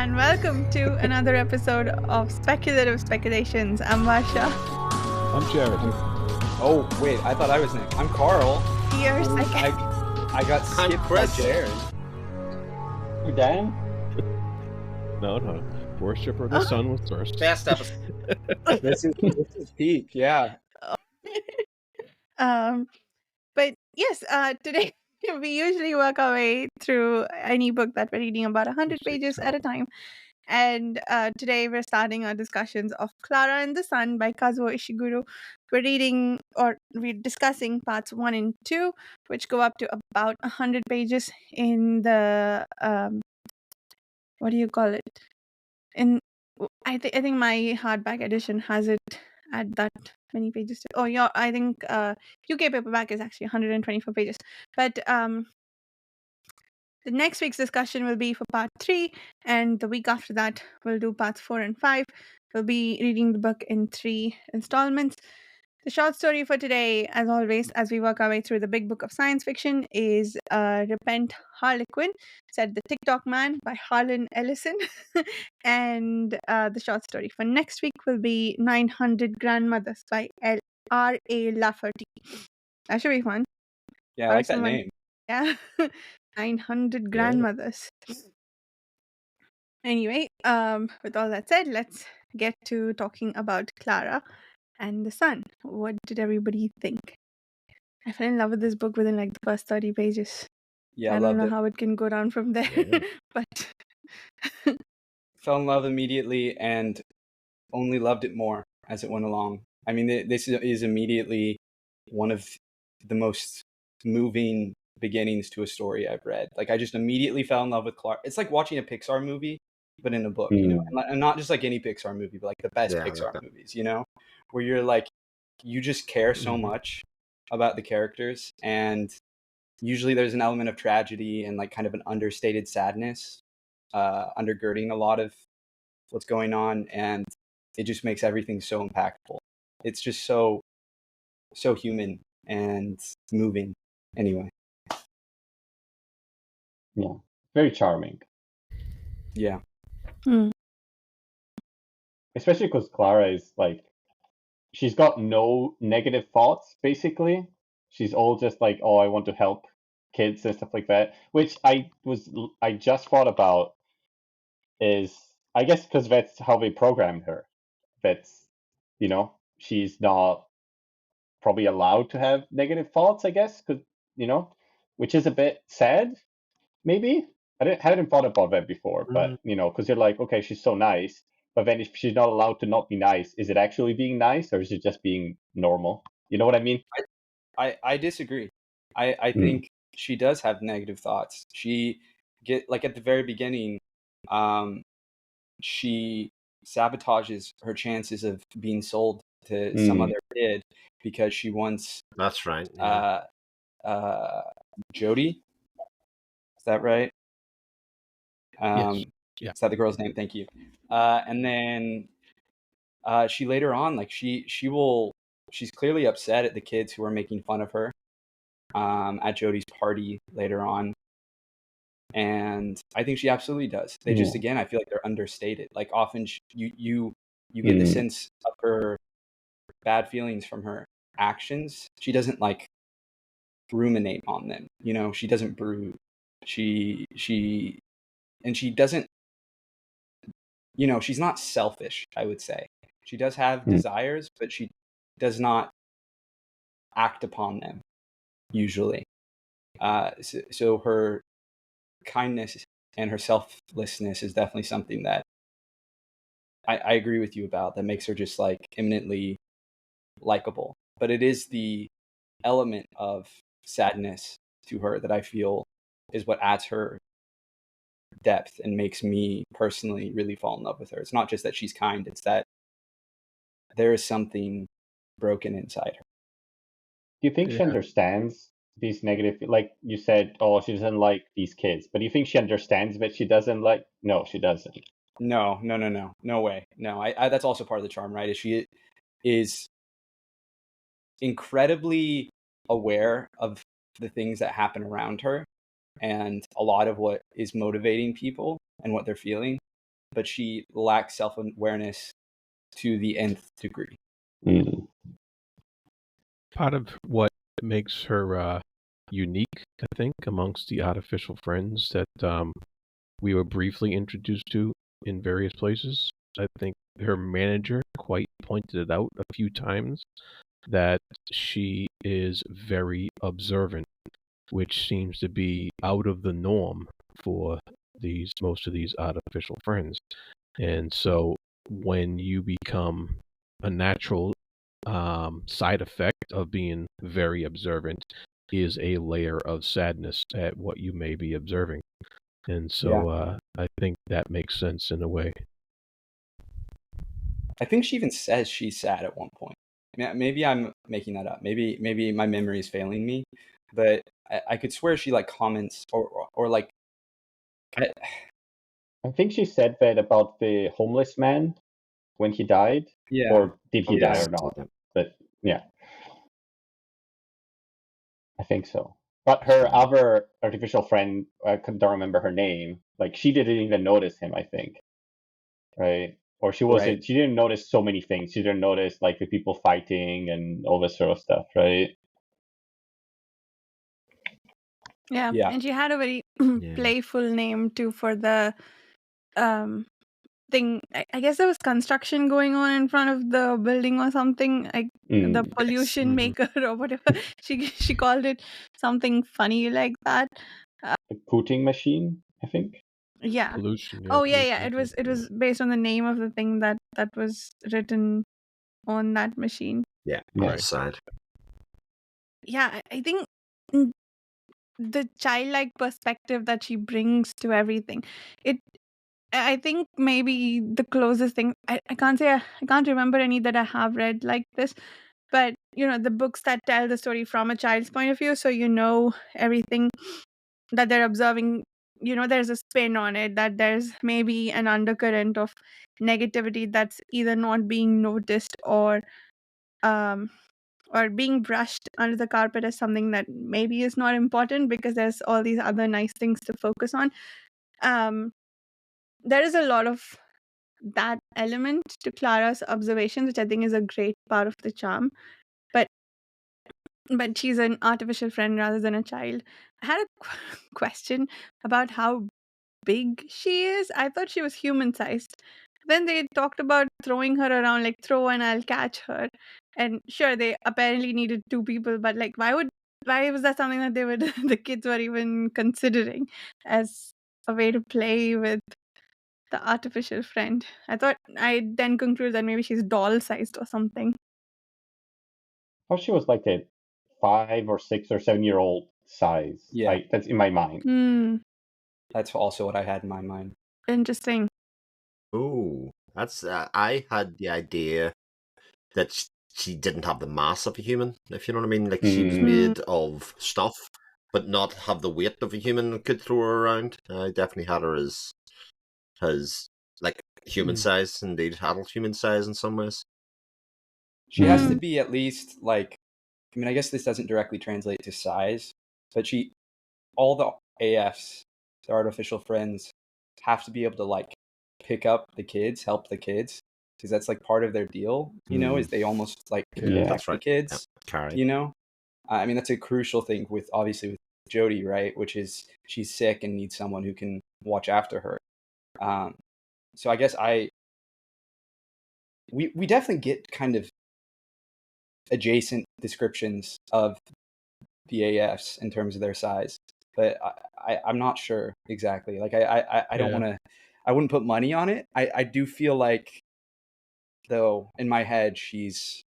and welcome to another episode of Speculative Speculations. I'm Vasha. I'm Jared. Oh, wait, I thought I was next. I'm Carl. You're second. I got skipped by Jared. You Dan? No. Worshipper of the Sun was first. Best episode. This is peak, yeah. But yes, today we usually work our way through any book that we're reading about 100 pages at a time. And today we're starting our discussions of Klara and the Sun by Kazuo Ishiguro. We're discussing parts 1 and 2, which go up to about 100 pages in the what do you call it? I think my hardback edition has it at that many pages. I think UK paperback is actually 124 pages. But the next week's discussion will be for part 3, and the week after that we'll do parts 4 and 5. We'll be reading the book in 3 installments. The short story for today, as always, as we work our way through the big book of science fiction, is Repent Harlequin, said the TikTok Man by Harlan Ellison. And the short story for next week will be 900 Grandmothers by R.A. Lafferty. That should be fun. Yeah, I like that name. Yeah. 900 Grandmothers. Anyway, with all that said, let's get to talking about Klara and the Sun. What did everybody think? I fell in love with this book within like the first 30 pages. Yeah, I don't know how it can go down from there. Yeah. But fell in love immediately and only loved it more as it went along. I mean, this is immediately one of the most moving beginnings to a story I've read. Like, I just immediately fell in love with Klara. It's like watching a Pixar movie, but in a book, you know, and not just like any Pixar movie, but like the best Pixar movies, you know, where you're like, you just care so much about the characters, and usually there's an element of tragedy and like kind of an understated sadness undergirding a lot of what's going on, and it just makes everything so impactful. It's just so human and moving. Anyway. Yeah, very charming. Yeah. Especially because Klara is like, she's got no negative thoughts, basically. She's all just like, oh, I want to help kids and stuff like that. Which I just thought about is, I guess because that's how they programmed her. That's, you know, she's not probably allowed to have negative thoughts, I guess, because, you know, which is a bit sad, maybe. I hadn't thought about that before, but, you know, because you're like, okay, she's so nice, but then if she's not allowed to not be nice, is it actually being nice, or is it just being normal? You know what I mean? I disagree. I think she does have negative thoughts. She like at the very beginning, she sabotages her chances of being sold to some other kid because she wants. That's right. Jody. Is that right? Yes. Yeah. Is that the girl's name? Thank you. And then she later on, like she's clearly upset at the kids who are making fun of her at Jody's party later on. And I think she absolutely does. They just, again, I feel like they're understated. Like often you get the sense of her bad feelings from her actions. She doesn't like ruminate on them. You know, she doesn't brood. She doesn't, you know, she's not selfish, I would say. She does have desires, but she does not act upon them, usually. So her kindness and her selflessness is definitely something that I agree with you about, that makes her just like eminently likable. But it is the element of sadness to her that I feel is what adds her depth and makes me personally really fall in love with her. It's not just that she's kind, it's that there is something broken inside her. Do you think she understands these negative, like you said, oh, she doesn't like these kids, but do you think she understands that she doesn't like? No, she doesn't. No way. No, I that's also part of the charm, right? Is she is incredibly aware of the things that happen around her and a lot of what is motivating people and what they're feeling. but she lacks self-awareness to the nth degree. Mm. Part of what makes her unique, I think, amongst the artificial friends that we were briefly introduced to in various places. I think her manager quite pointed it out a few times that she is very observant, which seems to be out of the norm for most of these artificial friends. And so when you become a natural side effect of being very observant is a layer of sadness at what you may be observing. And so I think that makes sense in a way. I think she even says she's sad at one point. Maybe I'm making that up. Maybe my memory is failing me, but I could swear she like comments or like. I think she said that about the homeless man when he died, Yeah. or did he die Yeah. or not? But yeah, I think so. But her other artificial friend, I don't remember her name. Like she didn't even notice him, I think, right? Or she wasn't. Right. She didn't notice so many things. She didn't notice like the people fighting and all this sort of stuff, right? Yeah. Yeah. And she had a very playful name too for the thing. I guess there was construction going on in front of the building or something, like the pollution maker or whatever. She called it something funny like that. The pooting machine, I think. Yeah. Pollution. Oh yeah, pollution, yeah. It was based on the name of the thing that was written on that machine. Yeah, Right. side. Yeah, I think the childlike perspective that she brings to everything, I think maybe the closest thing, I can't say I can't remember any that I have read like this, but the books that tell the story from a child's point of view, so everything that they're observing, there's a spin on it, that there's maybe an undercurrent of negativity that's either not being noticed um or being brushed under the carpet as something that maybe is not important because there's all these other nice things to focus on. There is a lot of that element to Clara's observations, which I think is a great part of the charm. But she's an artificial friend rather than a child. I had a question about how big she is. I thought she was human sized. Then they talked about throwing her around, like throw and I'll catch her. And sure, they apparently needed two people, but like, why was that something that the kids were even considering as a way to play with the artificial friend? I then concluded that maybe she's doll sized or something. I thought she was like a 5 or 6 or 7-year-old size. Yeah. That's in my mind. That's also what I had in my mind. Interesting. Oh, that's I had the idea that she didn't have the mass of a human, if you know what I mean. Like she was made of stuff, but not have the weight of a human that could throw her around. I definitely had her as like human size, indeed, adult human size in some ways. She has to be at least like, I mean, I guess this doesn't directly translate to size, but all the AFs, the artificial friends, have to be able to like pick up the kids, help the kids, because that's like part of their deal, is they almost like protect the kids, I mean, that's a crucial thing with Jodie, right? Which is she's sick and needs someone who can watch after her. So I guess we definitely get kind of adjacent descriptions of the AFs in terms of their size, but I'm not sure exactly. Like I don't want to. I wouldn't put money on it. I do feel like, though, in my head she's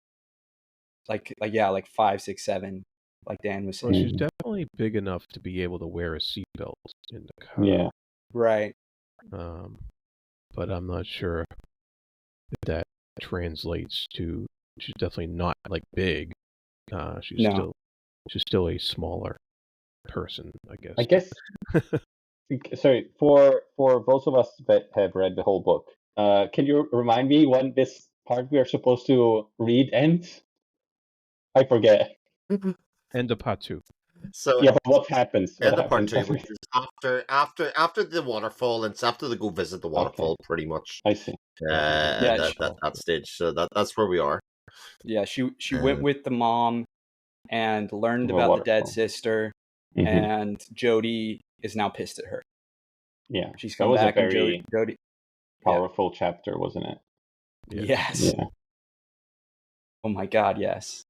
like 5, 6, 7, like Dan was saying. Well, she's definitely big enough to be able to wear a seatbelt in the car. Yeah. Right. But I'm not sure if that translates to. She's definitely not like big. She's still a smaller person, I guess. I guess. Sorry, for those of us that have read the whole book, can you remind me when this part we are supposed to read ends? I forget. End of part 2. So Yeah, but what happens? in What the part happens? two, which is after the waterfall, and it's after they go visit the waterfall, Okay, pretty much. I see. Yeah, That stage. So that's where we are. yeah. She went with the mom and learned The about the dead waterfall. sister, Hmm. and Jody is now pissed at her. Yeah, She's that come was a back, and very Jody, yeah, powerful chapter, wasn't it? Yes. yes. Yeah. Oh my God, yes.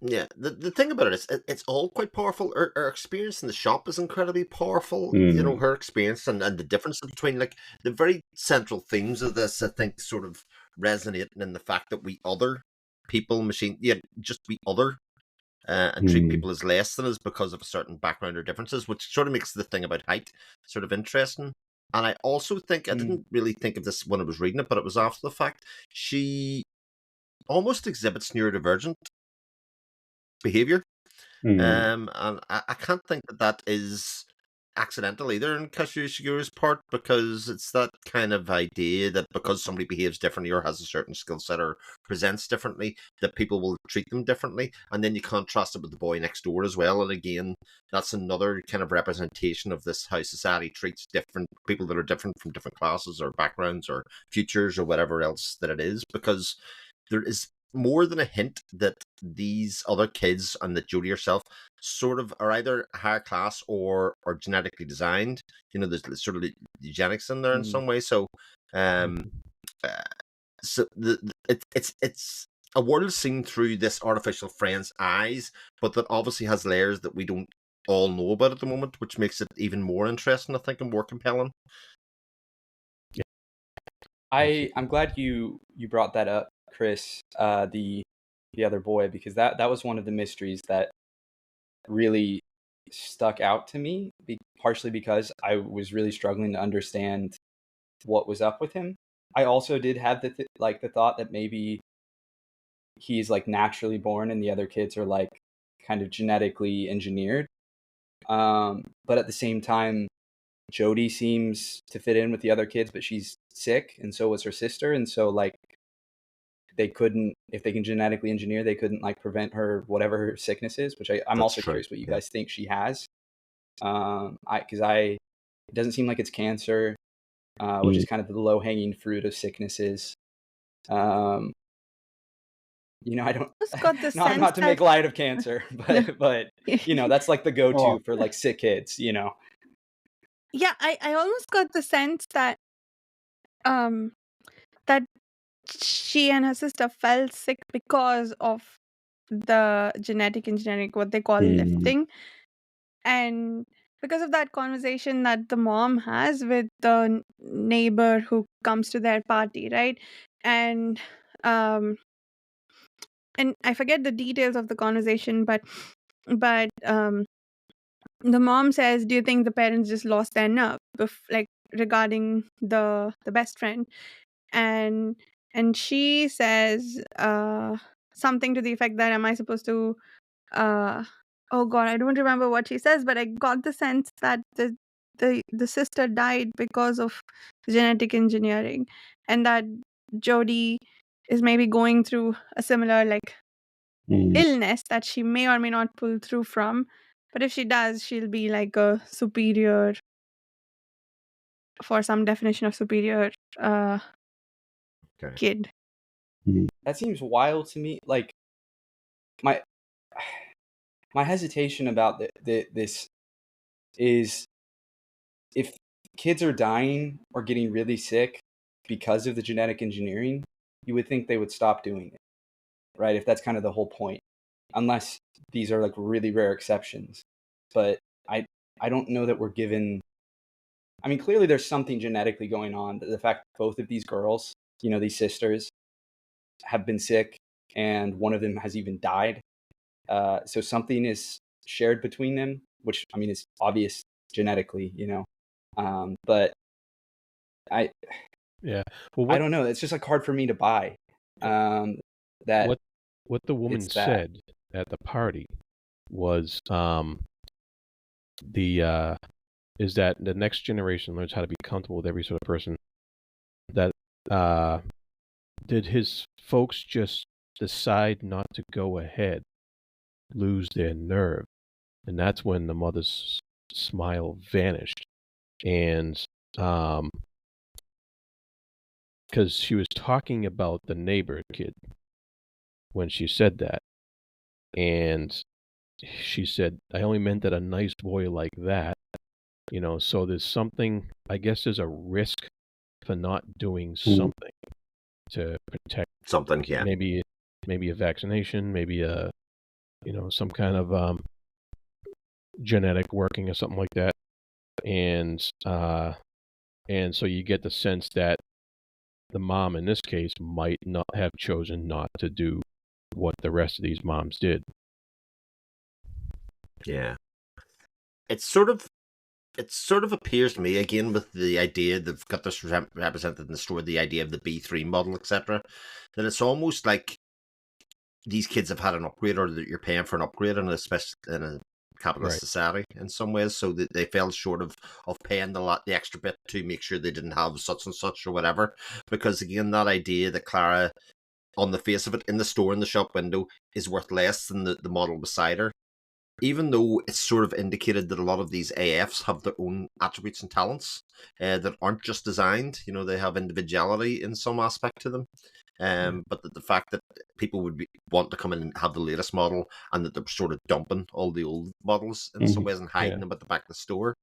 Yeah, the thing about it is, it's all quite powerful. Her experience in the shop is incredibly powerful. Mm. Her experience and the differences between, like, the very central themes of this, I think, sort of resonating in the fact that we other people, just we other, and treat people as less than us because of a certain background or differences, which sort of makes the thing about height sort of interesting. And I also think, I didn't really think of this when I was reading it, but it was after the fact, she almost exhibits neurodivergent behavior. And I can't think that is accidental either in Kazuo Ishiguro's part, because it's that kind of idea that because somebody behaves differently or has a certain skill set or presents differently, that people will treat them differently. And then you contrast it with the boy next door as well. And again, that's another kind of representation of this, how society treats different people that are different from different classes or backgrounds or futures or whatever else that it is, because there is more than a hint that these other kids and that Jodie herself sort of are either higher class or genetically designed. There's sort of eugenics in there in some way. So, um, so it's a world seen through this artificial friend's eyes, but that obviously has layers that we don't all know about at the moment, which makes it even more interesting, I think, and more compelling. I'm glad you brought that up, Chris. The other boy, because that was one of the mysteries that really stuck out to me, partially because I was really struggling to understand what was up with him. I also did have the thought that maybe he's like naturally born and the other kids are like kind of genetically engineered. But at the same time, Jodie seems to fit in with the other kids, but she's sick, and so was her sister, and so like they couldn't, if they can genetically engineer, they couldn't like prevent her whatever her sickness is. Which I'm That's also true. curious what you guys think she has. It doesn't seem like it's cancer, which is kind of the low hanging fruit of sicknesses. I don't Just got the not sense to that make light of cancer, but that's like the go-to Oh. for like sick kids. yeah, I almost got the sense that that she and her sister fell sick because of the genetic engineering, what they call lifting, and because of that conversation that the mom has with the neighbor who comes to their party, right? And I forget the details of the conversation, but the mom says, "Do you think the parents just lost their nerve, like regarding the best friend?" And she says something to the effect that, "Am I supposed to?" Oh God, I don't remember what she says, but I got the sense that the sister died because of genetic engineering, and that Jodie is maybe going through a similar like illness that she may or may not pull through from. But if she does, she'll be like a superior, for some definition of superior, Okay. kid. That seems wild to me. Like my hesitation about this is, if kids are dying or getting really sick because of the genetic engineering, you would think they would stop doing it, right? If that's kind of the whole point, unless these are like really rare exceptions. But I don't know that we're given. I mean, clearly there's something genetically going on. The fact that both of these girls, these sisters, have been sick, and one of them has even died. So something is shared between them, which I mean is obvious genetically, but I Yeah. Well, I don't know. It's just like hard for me to buy. That what the woman it's that. said at the party was is that the next generation learns how to be comfortable with every sort of person. That did his folks just decide not to go ahead lose their nerve. And that's when the mother's smile vanished. And because she was talking about the neighbor kid when she said that. And she said, I only meant that a nice boy like that. So there's something, I guess there's a risk for not doing something to protect Something, yeah. maybe a vaccination, maybe some kind of genetic working or something like that. And so you get the sense that the mom in this case might not have chosen not to do what the rest of these moms did. Yeah. It sort of appears to me, again, with the idea they've got this represented in the story, the idea of the B3 model, etc., that it's almost like these kids have had an upgrade, or that you're paying for an upgrade, and especially in a capitalist society in some ways, so that they fell short of paying the extra bit to make sure they didn't have such and such or whatever. Because again, that idea that Klara, on the face of it, in the store, in the shop window, is worth less than the model beside her, even though it's sort of indicated that a lot of these AFs have their own attributes and talents that aren't just designed. They have individuality in some aspect to them. But the fact that people would want to come in and have the latest model, and that they're sort of dumping all the old models in some ways and hiding them at the back of the store.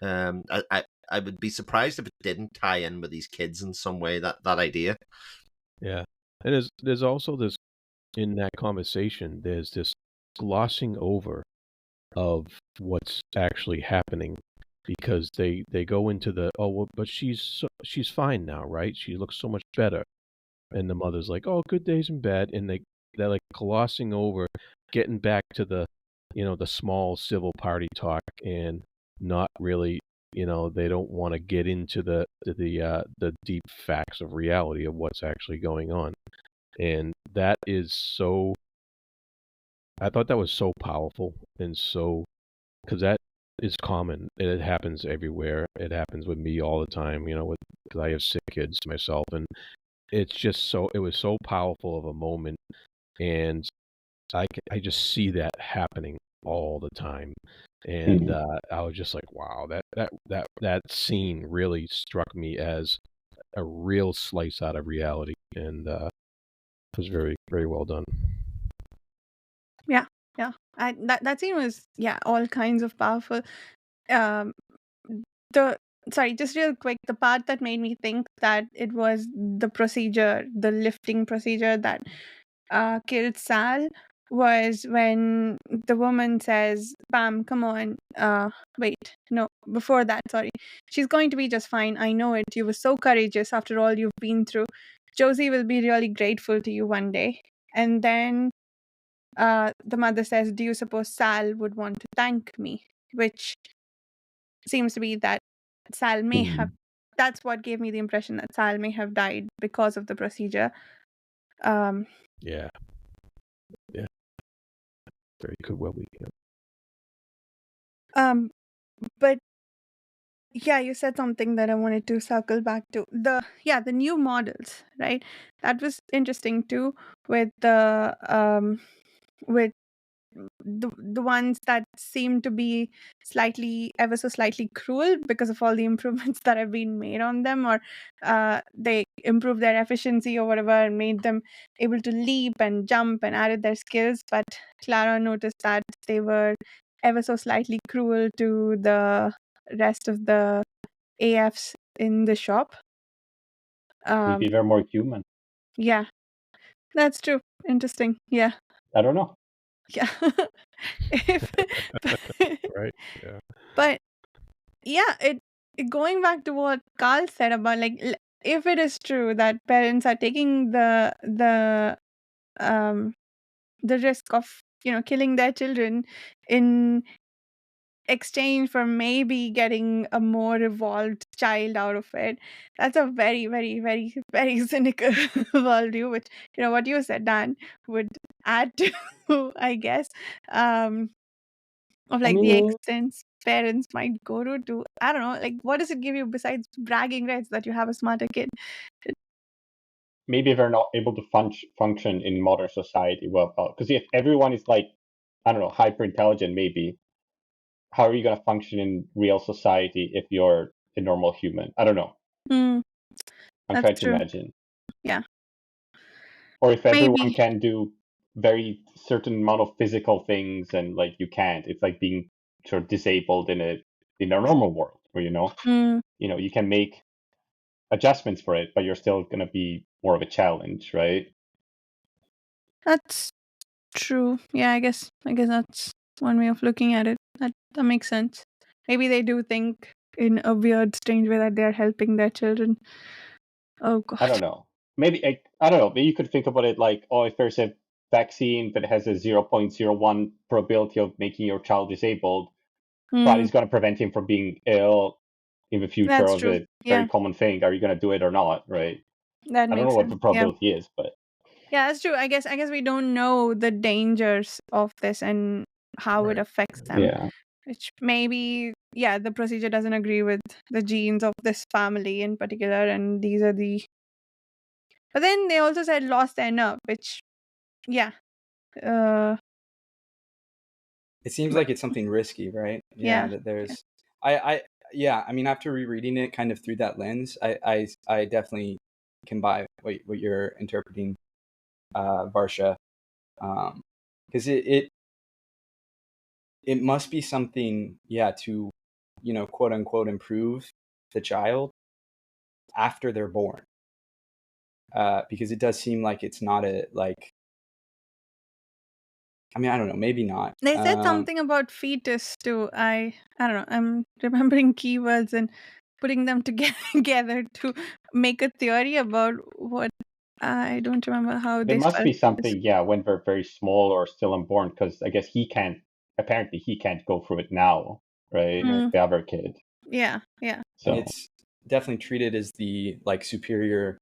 I would be surprised if it didn't tie in with these kids in some way, that idea. Yeah. And there's also this, in that conversation, there's this glossing over of what's actually happening, because they go into the, oh, well, but she's fine now, right? She looks so much better. And the mother's like, oh, good days and bad. And they're like glossing over, getting back to the, the small civil party talk, and not really, they don't want to get into the deep facts of reality of what's actually going on. And that is so, I thought that was so powerful, and so, because that is common. It happens everywhere. It happens with me all the time, because I have sick kids myself. And it's just it was so powerful of a moment. And I just see that happening all the time. And I was just like, wow, that scene really struck me as a real slice out of reality. And it was very, very well done. Yeah. That scene was, all kinds of powerful. Um, Sorry, just real quick, the part that made me think that it was the procedure, the lifting procedure that killed Sal, was when the woman says, Pam, come on. Wait, no, before that, sorry. She's going to be just fine. I know it. You were so courageous after all you've been through. Josie will be really grateful to you one day. And then the mother says, do you suppose Sal would want to thank me? Which seems to be that Sal may have, that's what gave me the impression that Sal may have died because of the procedure. Yeah. Very could well be. Yeah. But yeah, you said something that I wanted to circle back to. The new models, right? That was interesting too, with the ones that seem to be ever so slightly cruel because of all the improvements that have been made on them, or they improved their efficiency or whatever and made them able to leap and jump and added their skills. But Klara noticed that they were ever so slightly cruel to the rest of the AFs in the shop. Maybe they're more human. Yeah, that's true. Interesting. Yeah. I don't know. Yeah. Right. Yeah. But yeah, going back to what Carl said about, like, if it is true that parents are taking the risk of killing their children in exchange for maybe getting a more evolved child out of it, that's a very, very, very, very cynical worldview, which what you said, Dan, would add to, I guess, of like the extents parents might go to, I don't know, like, what does it give you besides bragging rights that you have a smarter kid? Maybe they're not able to function in modern society well, because if everyone is like I don't know, hyper intelligent maybe, how are you going to function in real society if you're a normal human? I don't know. Mm, I'm that's trying to true. imagine. Yeah. Or if everyone Maybe. can do very certain amount of physical things and like you can't, it's like being sort of disabled in a normal world where Mm, you can make adjustments for it, but you're still going to be more of a challenge, right? that's true. Yeah, I guess that's one way of looking at it. That makes sense. Maybe they do think in a weird, strange way that they're helping their children. Oh I God. don't know. Maybe I don't know. Maybe you could think about it like, oh, if there's a vaccine that has a 0.01 probability of making your child disabled, but Mm, it's going to prevent him from being ill in the future that's of true. a very Yeah, common thing. Are you going to do it or not? Right? that I don't know makes what sense. the Yeah. probability is, but Yeah, that's true. I guess we don't know the dangers of this and how it Right. affects them. yeah, Which maybe, yeah, the procedure doesn't agree with the genes of this family in particular, and these are the. But then they also said lost their nerve, which, yeah, uh, It seems but like it's something risky, right? Yeah, yeah, that there's I yeah, I mean after rereading it kind of through that lens, I definitely can buy what you're interpreting, Varsha. Because it must be something, yeah, to, quote unquote improve the child after they're born. Because it does seem like it's not a like I mean, I don't know, maybe not. they said something about fetus too. I don't know. I'm remembering keywords and putting them together to make a theory about what I don't remember how there they must spelled be fetus. something. Yeah, when they're very small or still unborn, because I guess he can't. Apparently, he can't go through it now, right? Right. Mm, The other kid. yeah, yeah. And So it's definitely treated as the like superior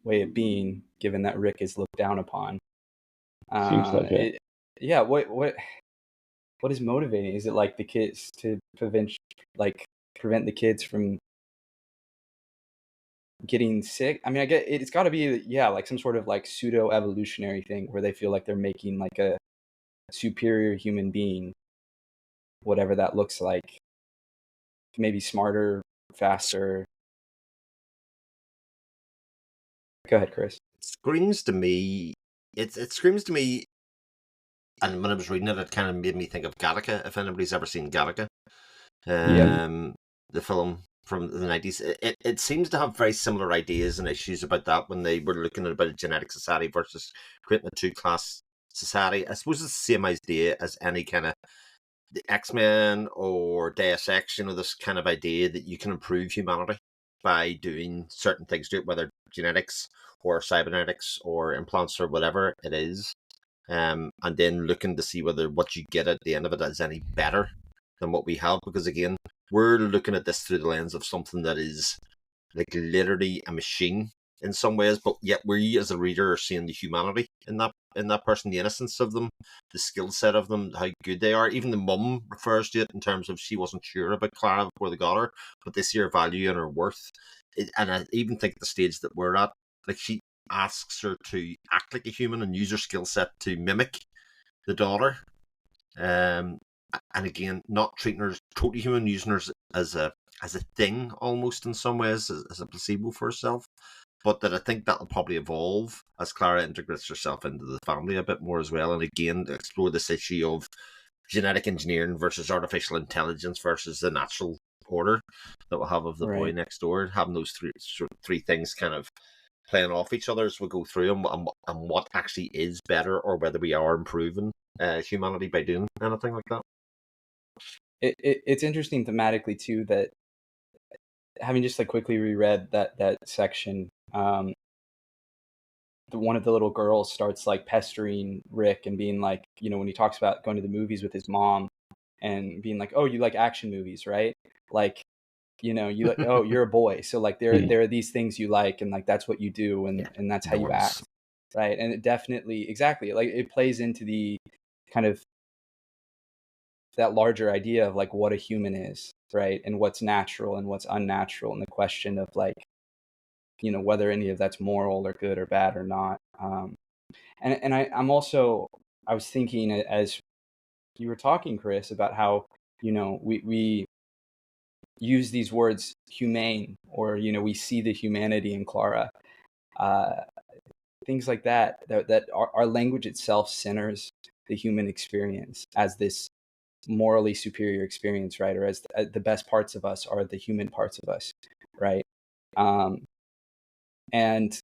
way of being, given that Rick is looked down upon. seems like it. It, yeah. What is motivating? Is it like the kids to prevent the kids from getting sick? I mean, I get it's got to be, yeah, like some sort of like pseudo evolutionary thing where they feel like they're making like a superior human being, whatever that looks like. Maybe smarter, faster. Go ahead, Chris. Screams to me. It screams to me. And when I was reading it, it kind of made me think of Gattaca. If anybody's ever seen Gattaca, Yeah. the film from the 90s, it seems to have very similar ideas and issues about that when they were looking at about a genetic society versus creating a two-class society. I suppose it's the same idea as any kind of the X-Men or Deus Ex, this kind of idea that you can improve humanity by doing certain things to it, whether genetics or cybernetics or implants or whatever it is. And then looking to see whether what you get at the end of it is any better than what we have. Because again, we're looking at this through the lens of something that is like literally a machine in some ways, but yet we as a reader are seeing the humanity in that person, the innocence of them, the skill set of them, how good they are. Even the mum refers to it in terms of she wasn't sure about Klara before they got her, but they see her value and her worth. And I even think at the stage that we're at, like she asks her to act like a human and use her skill set to mimic the daughter. Um, and again, not treating her as totally human, using her as a thing almost in some ways, as a placebo for herself. But that I think that'll probably evolve as Klara integrates herself into the family a bit more as well. And again, explore this issue of genetic engineering versus artificial intelligence versus the natural order that we'll have of the boy Right. next door. Having those three things kind of playing off each other as we go through them, and what actually is better, or whether we are improving humanity by doing anything like that. It's interesting thematically too that having just like quickly reread that section, one of the little girls starts like pestering Rick and being like, when he talks about going to the movies with his mom and being like, oh, you like action movies, right? Like, you like, oh, you're a boy, so like there are these things you like, and like that's what you do, and Yeah, and that's how you norms. act, right? And it definitely, exactly, like it plays into the kind of that larger idea of like what a human is, right? And what's natural and what's unnatural, and the question of like, whether any of that's moral or good or bad or not. And I'm also, I was thinking as you were talking, Chris, about how, we use these words humane, or, we see the humanity in Klara. Things like that our language itself centers the human experience as this morally superior experience, right? Or as the best parts of us are the human parts of us, right? And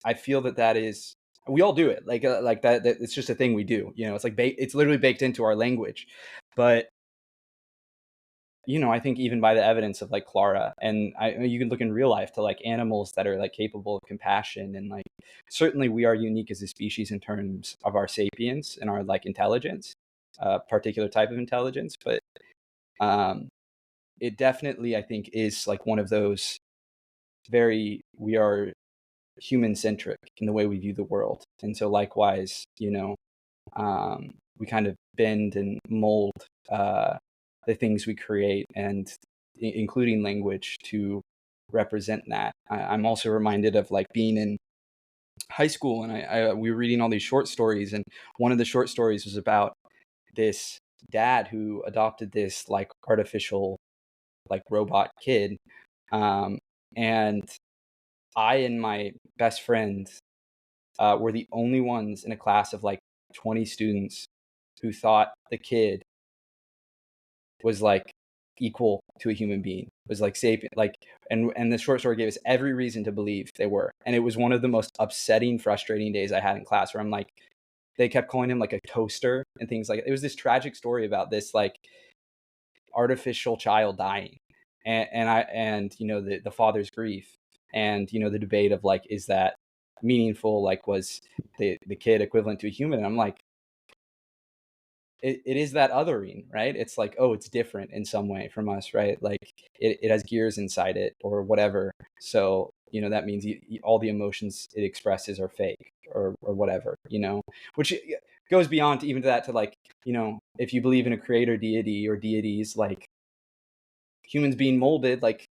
I feel that is, we all do it, like that it's just a thing we do, it's like it's literally baked into our language. But I think even by the evidence of like Klara, and you can look in real life to like animals that are like capable of compassion, and like certainly we are unique as a species in terms of our sapience and our like intelligence, particular type of intelligence. But it definitely, I think, is like one of those we are human centric in the way we view the world. And so likewise, we kind of bend and mold the things we create, and including language, to represent that. I'm also reminded of like being in high school, and we were reading all these short stories, and one of the short stories was about this dad who adopted this like artificial like robot kid, and I and my best friend were the only ones in a class of like 20 students who thought the kid was like equal to a human being, was like sapient, like, and the short story gave us every reason to believe they were. And it was one of the most upsetting, frustrating days I had in class, where I'm like, they kept calling him like a toaster and things like it was this tragic story about this like artificial child dying, and the father's grief, and the debate of like, is that meaningful? Like, was the kid equivalent to a human? And I'm like, it is that othering, right? It's like, oh, it's different in some way from us, right? Like it has gears inside it or whatever. So, that means all the emotions it expresses are fake or whatever, which goes beyond even to that, to like, if you believe in a creator deity or deities, like humans being molded, like,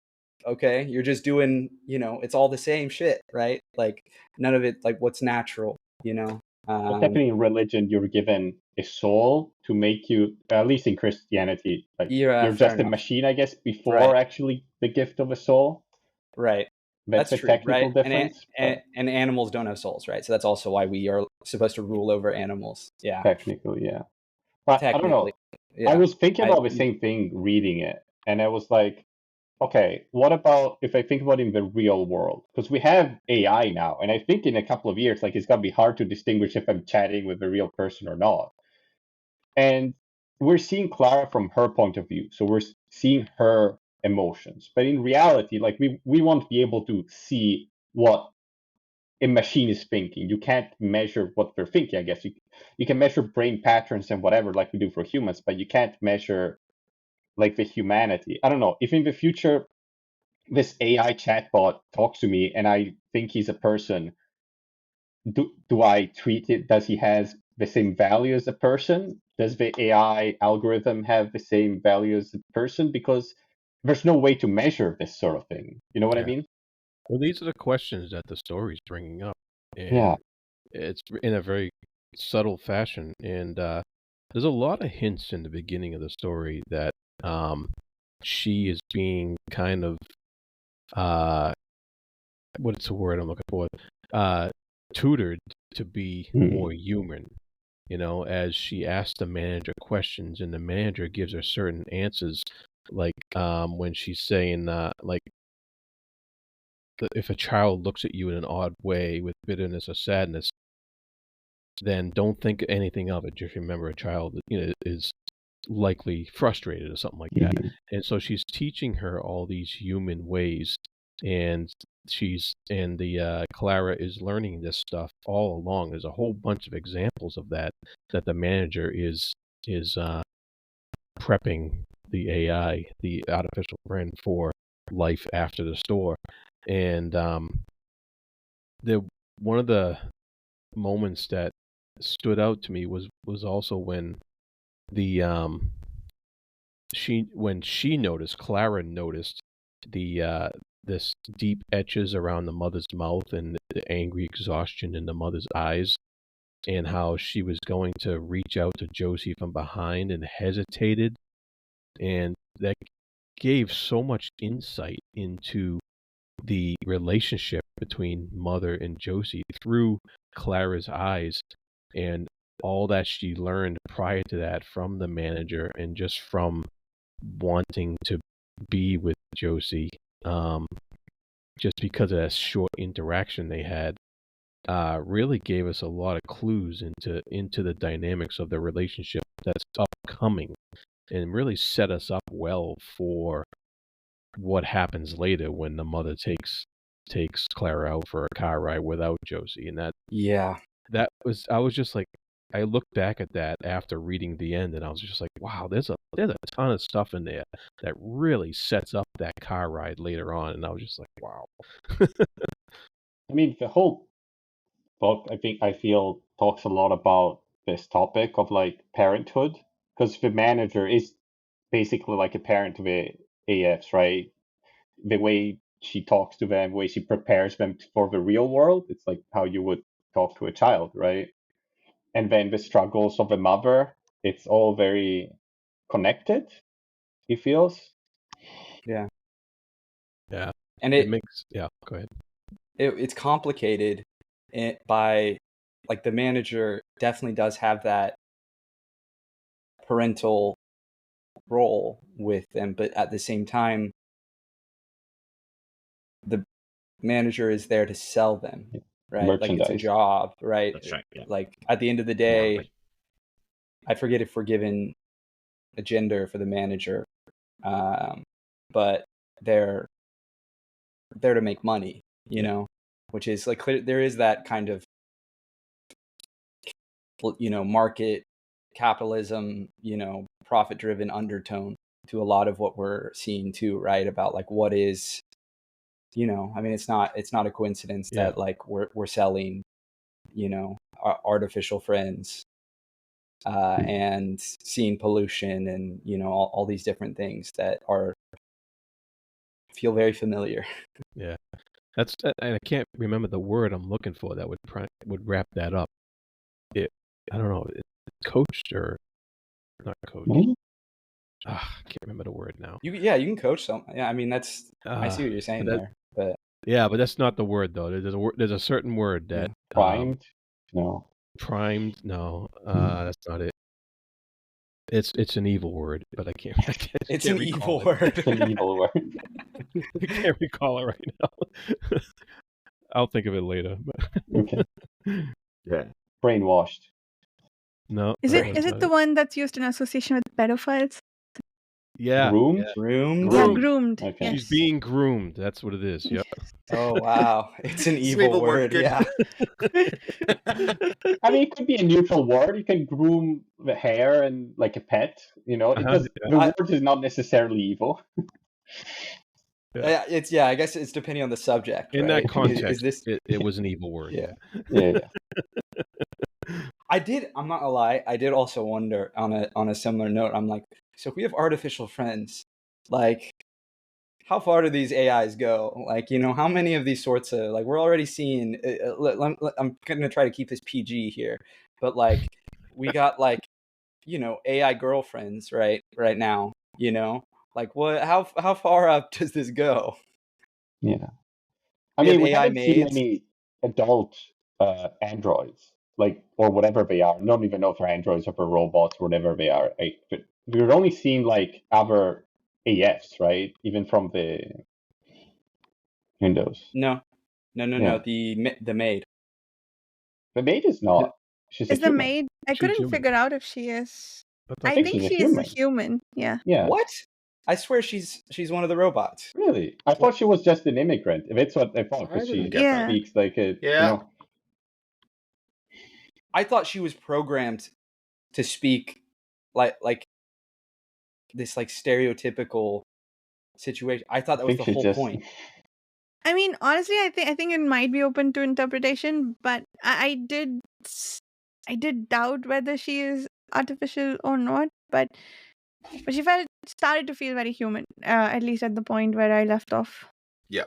okay, you're just doing, it's all the same shit, right? Like none of it, like what's natural, But definitely in religion, you're given a soul to make you, at least in Christianity, like Yeah, you're fair just a enough. machine, I guess, before Right. actually the gift of a soul. Right. That's a true, technical right? difference. And animals don't have souls, right? So that's also why we are supposed to rule over animals. Yeah. Technically, yeah. But I don't Technically. know. Yeah. I was thinking about the same thing reading it, and I was like, okay, what about if I think about in the real world? Because we have AI now, and I think in a couple of years, like it's gonna be hard to distinguish if I'm chatting with a real person or not. And we're seeing Klara from her point of view, so we're seeing her emotions. But in reality, like we won't be able to see what a machine is thinking. You can't measure what they're thinking. I guess you can measure brain patterns and whatever, like we do for humans, but you can't measure like the humanity. I don't know if in the future this AI chatbot talks to me and I think he's a person. Do I treat it? Does he has the same value as a person? Does the AI algorithm have the same value as a person? Because there's no way to measure this sort of thing. You know what I Yeah. mean? Well, these are the questions that the story's bringing up, Yeah. and it's in a very subtle fashion. And there's a lot of hints in the beginning of the story that she is being kind of what's the word I'm looking for? Tutored to be more human. As she asks the manager questions, and the manager gives her certain answers, like when she's saying like, if a child looks at you in an odd way with bitterness or sadness, then don't think anything of it. Just remember, a child, is likely frustrated or something like that. Mhm. And so she's teaching her all these human ways, and Klara is learning this stuff all along. There's a whole bunch of examples of that the manager is prepping the AI, the artificial friend, for life after the store. And one of the moments that stood out to me was also when the Klara noticed the this deep etches around the mother's mouth and the angry exhaustion in the mother's eyes. and how she was going to reach out to Josie from behind and hesitated. And that gave so much insight into the relationship between Mother and Josie through Klara's eyes, and all that she learned prior to that from the manager and just from wanting to be with Josie, just because of that short interaction they had, really gave us a lot of clues into the dynamics of the relationship that's upcoming, and really set us up well for what happens later when the mother takes Klara out for a car ride without Josie. And Yeah. I was just like, I looked back at that after reading the end, and I was just like, wow, there's a ton of stuff in there that really sets up that car ride later on. And I was just like, wow. I mean, the whole book, I feel, talks a lot about this topic of like parenthood, because the manager is basically like a parent to the AFs, right? The way she talks to them, the way she prepares them for the real world, it's like how you would talk to a child, right? And then the struggles of the mother, it's all very connected, it feels. Yeah. Yeah. And yeah, go ahead. It's complicated by, like, the manager definitely does have that parental role with them, but at the same time, the manager is there to sell them, right? Like, it's a Merchandise. job, right? That's right. Yeah. Like, at the end of the day, Morally. I forget if we're given a gender for the manager, but they're there to make money, you know, which is like there is that kind of, you know, market capitalism, you know, profit driven undertone to a lot of what we're seeing too, right? About like what is, you know, I mean, it's not a coincidence Yeah. that like we're selling, you know, artificial friends, and seeing pollution and, you know, all these different things that feel very familiar. Yeah. That's and I can't remember the word I'm looking for that would wrap that up. I don't know, coached or not coached. Mhm. I can't remember the word now. You can coach some. Yeah, I mean, that's I see what you're saying that- there, but Yeah, but that's not the word though. There's a certain word that Primed? No. primed. No, that's not it. It's an evil word, but I can't. it's can't an recall evil it. word. It's an evil word. I can't recall it right now. I'll think of it later. Okay. Yeah. Brainwashed. No. Is that it was is not it the one that's used in association with pedophiles? Yeah. Groomed? Groomed. Yeah, Groomed. groomed. Okay. Yes. She's being groomed. That's what it is. Yep. Oh wow, it's an It's an evil evil word, word. good. Yeah. I mean, it could be a neutral word. You can groom the hair and like a pet. You know, it does. Yeah. The word is not necessarily evil. Yeah. It's I guess it's depending on the subject. In right? that context, is this? it was an evil word. Yeah. Yeah. I'm not gonna lie. I did also wonder on a similar note. I'm like, so if we have artificial friends, like, how far do these AIs go? Like, you know, how many of these sorts of, like, we're already seeing. I'm gonna try to keep this PG here, but like, we got like, you know, AI girlfriends right now. You know, like what? How far up does this go? Yeah. I We have mean, we AI haven't seen maids. any adult androids, like, or whatever they are. I don't even know if they're androids or if they're robots or whatever they are. But we've only seen like other AFs, right? Even from the Windows. No. Yeah. The maid. The maid is not. She's a Is the human. maid? I She's couldn't human. figure out if she is. I I think think she's a she is a human. human. Yeah. Yeah. What? I swear she's one of the robots. Really? I thought she was just an immigrant. That's what I thought, I because she didn't get that. speaks like a, Yeah. you know. I thought she was programmed to speak like this like stereotypical situation. I thought that was think the she whole just. point. I mean, honestly, I think it might be open to interpretation, but I did doubt whether she is artificial or not. But she started to feel very human, at least at the point where I left off. Yeah.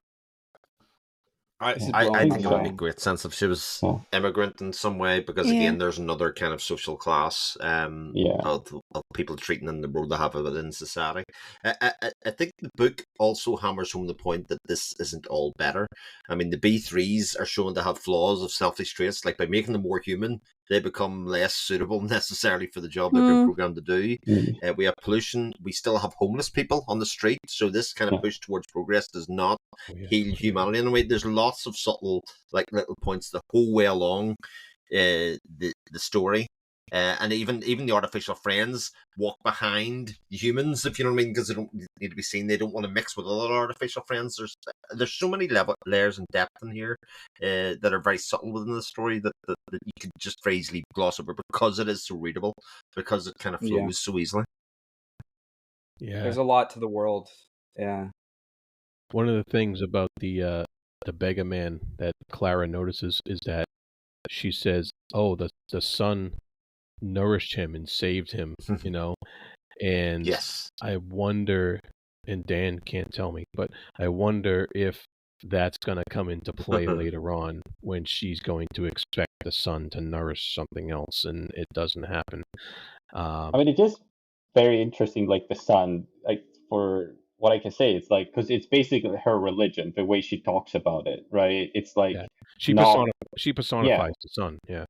This is I blowing my think it would mind. make great sense if she was Yeah. immigrant in some way, because Yeah. again, there's another kind of social class Yeah. of people treating them the role they have within society. I think the book also hammers home the point that this isn't all better. I mean, the B3s are shown to have flaws of selfish traits. Like, by making them more human, they become less suitable necessarily for the job they've been Mm. programmed to do. Maybe. We have pollution. We still have homeless people on the street. So this kind of Yeah. push towards progress does not Oh, yeah. heal humanity in a way. There's lots of subtle, like, little points the whole way along the story. And even the artificial friends walk behind humans, if you know what I mean, because they don't need to be seen. They don't want to mix with other artificial friends. There's so many layers and depth in here that are very subtle within the story that you could just very easily gloss over, because it is so readable, because it kind of flows Yeah. so easily. Yeah. There's a lot to the world. Yeah. One of the things about the beggar man that Klara notices is that she says, "Oh, the sun nourished him and saved him," you know. And Yes. I wonder, and Dan can't tell me, but I wonder if that's going to come into play later on when she's going to expect the sun to nourish something else, and it doesn't happen. I mean, it is very interesting, like the sun, like for what I can say, it's like, because it's basically her religion, the way she talks about it, right? It's like Yeah. She not, personifies the sun. Yeah.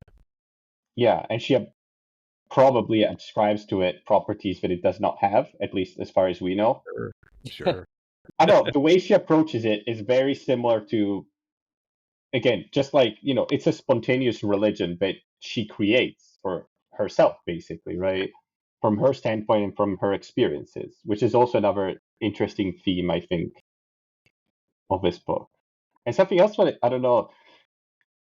yeah, and she probably ascribes to it properties that it does not have, at least as far as we know. Sure. I don't know, the way she approaches it is very similar to, again, just like, it's a spontaneous religion that she creates for herself, basically, right? From her standpoint and from her experiences, which is also another interesting theme, I think, of this book. And something else that I don't know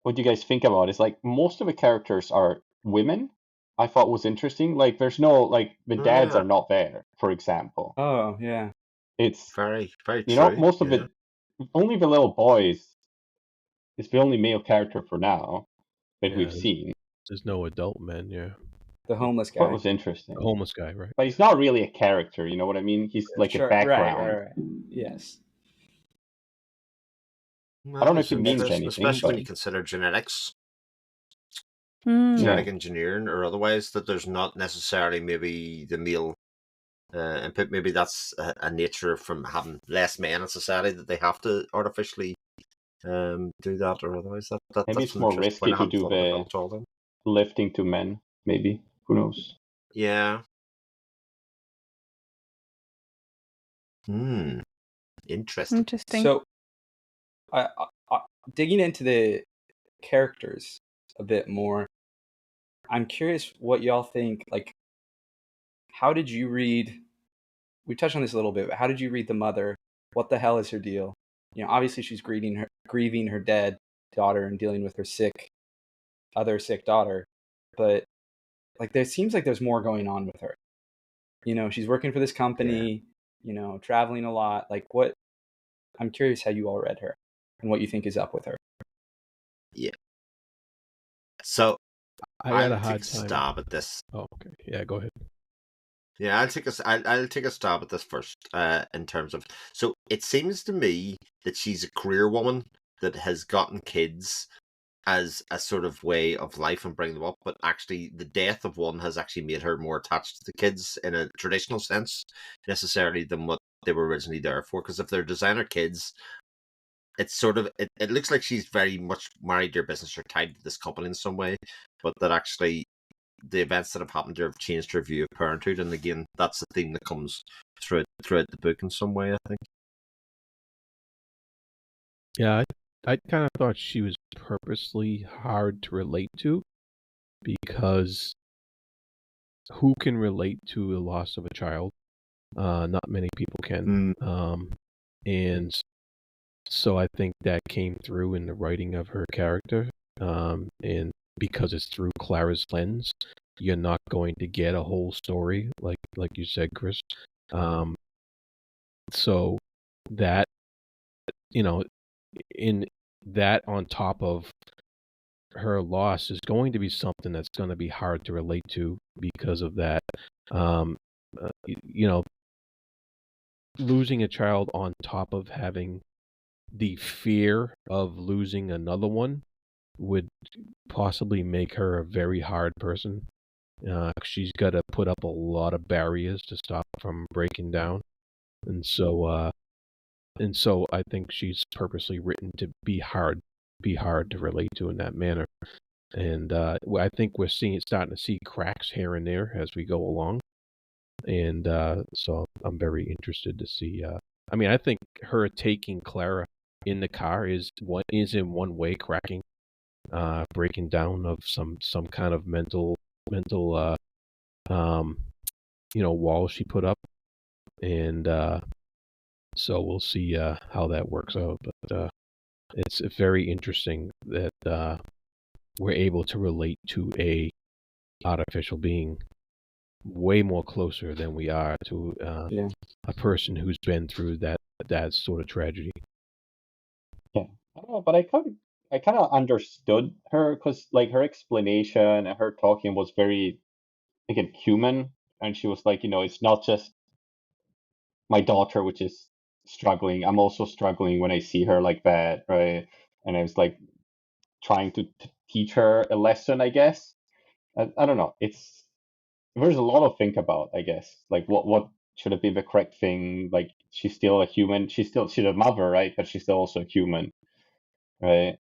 what you guys think about is, like, most of the characters are women. I thought was interesting. Like, there's no, like, the dads Yeah. are not there, for example. Oh, yeah. It's, Very, very true. most of yeah. it, only the little boys is the only male character for now that we've Yeah. seen. There's no adult men. Yeah. The homeless That guy. was interesting. The homeless guy, right? But he's not really a character, you know what I mean? He's like a Sure. background. Right. Yes. I don't know if It's it means interesting, anything, especially when but you consider genetics, Mm. genetic yeah. engineering, or otherwise, that there's not necessarily maybe the male input. Maybe that's a nature from having less men in society, that they have to artificially do that, or otherwise. Maybe That's it's an more interesting risky point. I to hadn't do thought about the that at all then. lifting to men, maybe. Who knows? Yeah. Interesting. Interesting. So, I, digging into the characters a bit more, I'm curious what y'all think. Like, how did you read? We touched on this a little bit, but how did you read the mother? What the hell is her deal? Obviously she's grieving her dead daughter and dealing with her other sick daughter, but like there seems like there's more going on with her. She's working for this company, traveling a lot. Like, what? I'm curious how you all read her and what you think is up with her. Yeah. So I had a I'll hard take a time. stab at this. Oh, okay. Yeah, go ahead. Yeah, I'll take a stab at this first. In terms of, so it seems to me that she's a career woman that has gotten kids as a sort of way of life and bringing them up, but actually the death of one has actually made her more attached to the kids in a traditional sense, necessarily, than what they were originally there for. Because if they're designer kids, it's sort of it looks like she's very much married to her business or tied to this company in some way, but that actually the events that have happened to her have changed her view of parenthood. And again, that's the theme that comes throughout the book in some way, I think. Yeah, I kind of thought she was purposely hard to relate to, because who can relate to the loss of a child? Not many people can. And so I think that came through in the writing of her character. And because it's through Clara's lens, you're not going to get a whole story, like you said, Chris. So that, in that, on top of her loss, is going to be something that's going to be hard to relate to because of that. Losing a child on top of having the fear of losing another one would possibly make her a very hard person. She's got to put up a lot of barriers to stop from breaking down, and so I think she's purposely written to be hard to relate to in that manner. And I think we're starting to see cracks here and there as we go along, and so I'm very interested to see. I mean, I think her taking Klara in the car is in one way cracking, breaking down of some kind of mental um, wall she put up, and so we'll see how that works out. But it's very interesting that we're able to relate to a artificial being way more closer than we are to Yeah. a person who's been through that sort of tragedy. Yeah, I don't know, but I kind of understood her because like her explanation and her talking was very again human, and she was like, it's not just my daughter which is struggling. I'm also struggling when I see her like that, right? And I was like trying to teach her a lesson, I guess. I don't know. There's a lot to think about, I guess. Like what should have been the correct thing? Like she's still a human. She's a mother, right? But she's still also a human, right?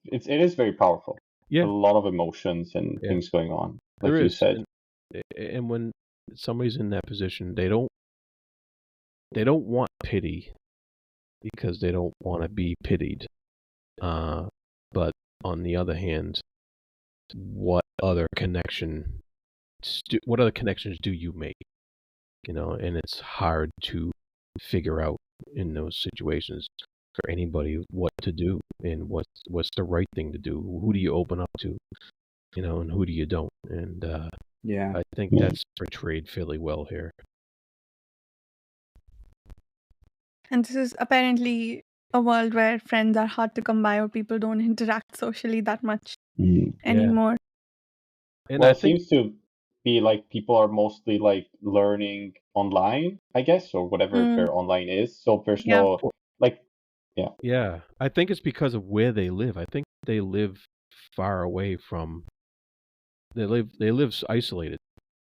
It is very powerful. A Yeah, lot of emotions and yeah, things going on, like there you is, said. and when somebody's in that position, they don't want pity because they don't want to be pitied. But on the other hand, what other connections do you make? And it's hard to figure out in those situations for anybody what to do and what's the right thing to do. Who do you open up to, and who do you don't? And Yeah. I think Yeah. that's portrayed fairly well here. And this is apparently a world where friends are hard to come by or people don't interact socially that much Mm. anymore. And Well, I it think, seems to be like people are mostly like learning online, I guess, or whatever Mm, their online is. So there's yeah. no like, yeah. yeah, I think it's because of where they live. I think they live far away from. They live isolated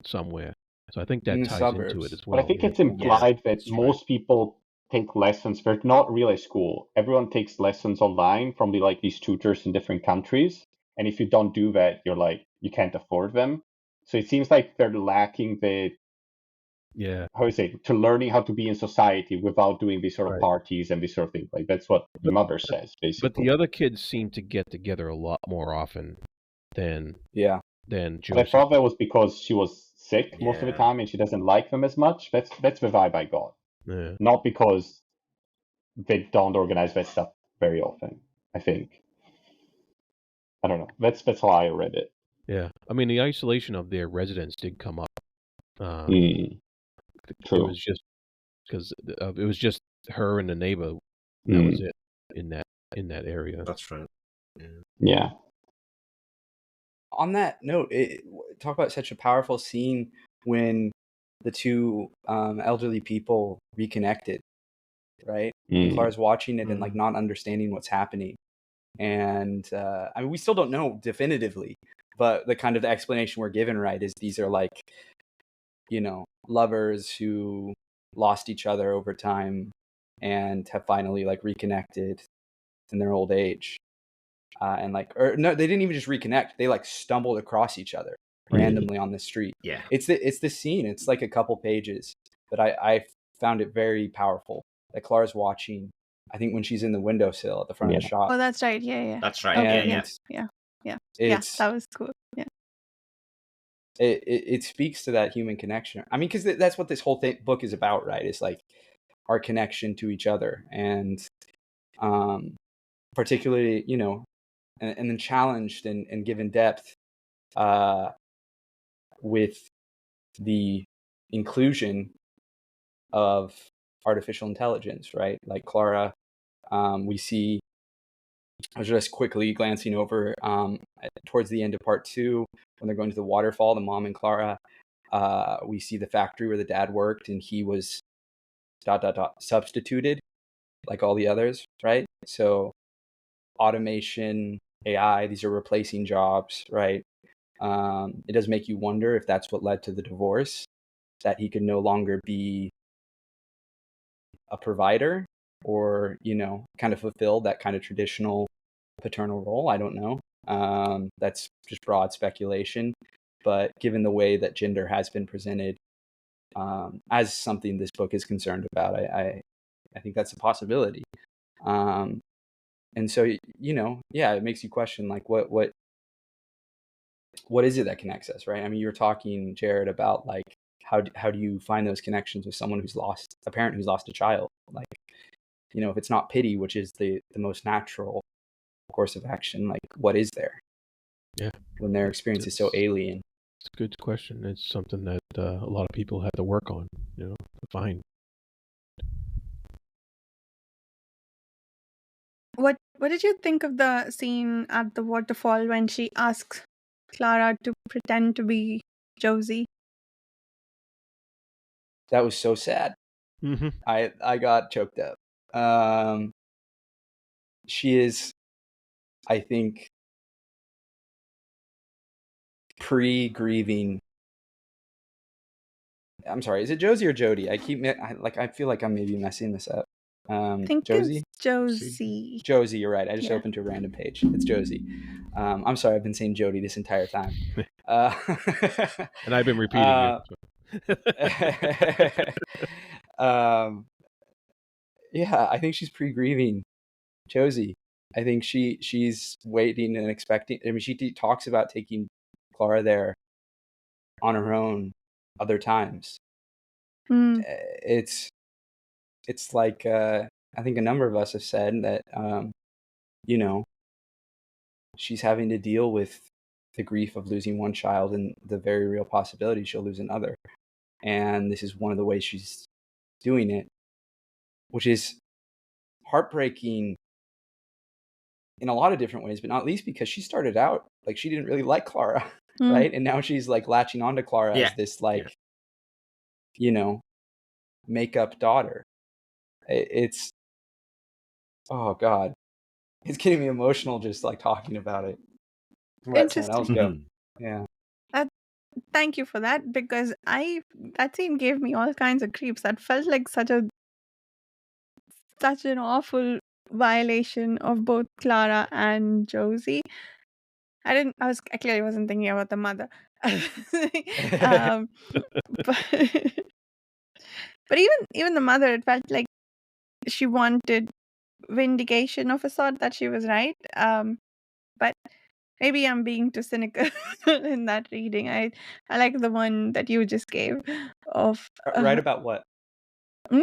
somewhere. So I think In that the ties into it suburbs. as But I well. think Yeah. it's Yeah, implied that that's right. most people take lessons. They're not really school. Everyone takes lessons online from these tutors in different countries. And if you don't do that, you're like you can't afford them. So it seems like they're lacking the Yeah. how you say to learning how to be in society without doing these sort of Right. parties and these sort of things. Like that's what the But mother says but basically. the other kids seem to get together a lot more often than Yeah. But I Josie. thought that was because she was sick most of the Yeah. time and she doesn't like them as much. That's the vibe I got. Yeah. Not because they don't organize that stuff very often, I think. I don't know. That's how I read it. Yeah. I mean, the isolation of their residence did come up. Uh, Mm, it true. was just because it was just her and the neighbor. That was Mm, it in that area. That's right. Yeah. yeah. On that note, talk about such a powerful scene when the two elderly people reconnected, right? And Mm, Clara's watching it and like Mm. not understanding what's happening. And I mean, we still don't know definitively, but the kind of explanation we're given, right, is these are like, lovers who lost each other over time and have finally like reconnected in their old age. And like, or no, they didn't even just reconnect. They like stumbled across each other mm, randomly on the street. Yeah. It's the scene. It's like a couple pages, but I found it very powerful that Clara's watching. I think when she's in the windowsill at the front of the yeah. shop, Oh, that's right. Yeah. That's right. Okay. Yeah, and Yeah. Yeah. it's That was cool. Yeah. it speaks to that human connection. I mean, because that's what this whole book is about, right? It's like our connection to each other, and particularly, and then challenged and given depth with the inclusion of artificial intelligence, right? Like Klara, we see. I was just quickly glancing over towards the end of part 2 when they're going to the waterfall. The mom and Klara. We see the factory where the dad worked, and he was ... substituted like all the others, right? So automation, AI, these are replacing jobs, right? It does make you wonder if that's what led to the divorce, that he could no longer be a provider or, kind of fulfill that kind of traditional paternal role. I don't know. That's just broad speculation. But given the way that gender has been presented as something this book is concerned about, I think that's a possibility. And so, it makes you question, like, what is it that connects us, right? I mean, you were talking, Jared, about like how do you find those connections with someone who's lost a parent, who's lost a child? Like, if it's not pity, which is the most natural course of action, like what is there? Yeah, when their experience is so alien. It's a good question. It's something that a lot of people have to work on, to find. What did you think of the scene at the waterfall when she asks Klara to pretend to be Josie? That was so sad. Mm-hmm. I got choked up. She is, I think, pre-grieving. I'm sorry, is it Josie or Jody? I feel like I'm maybe messing this up. I think Josie? it's Josie. Josie, you're right. I just Yeah. opened to a random page. It's Josie. I'm sorry, I've been saying Jody this entire time. And I've been repeating it. Yeah, I think she's pre-grieving Josie. I think she's waiting and expecting. I mean, she talks about taking Klara there on her own other times. Mm. It's like I think a number of us have said that she's having to deal with the grief of losing one child and the very real possibility she'll lose another. And this is one of the ways she's doing it, which is heartbreaking in a lot of different ways, but not least because she started out like she didn't really like Klara, right? And now she's like latching onto Klara as this makeup daughter. It's oh god, it's getting me emotional just like talking about it. Let someone else go. Yeah. Thank you for that, because that scene gave me all kinds of creeps. That felt like such an awful violation of both Klara and Josie. I clearly wasn't thinking about the mother. But even the mother, it felt like she wanted vindication of a sort that she was right. But maybe I'm being too cynical in that reading. I like the one that you just gave of Right about what? Hmm?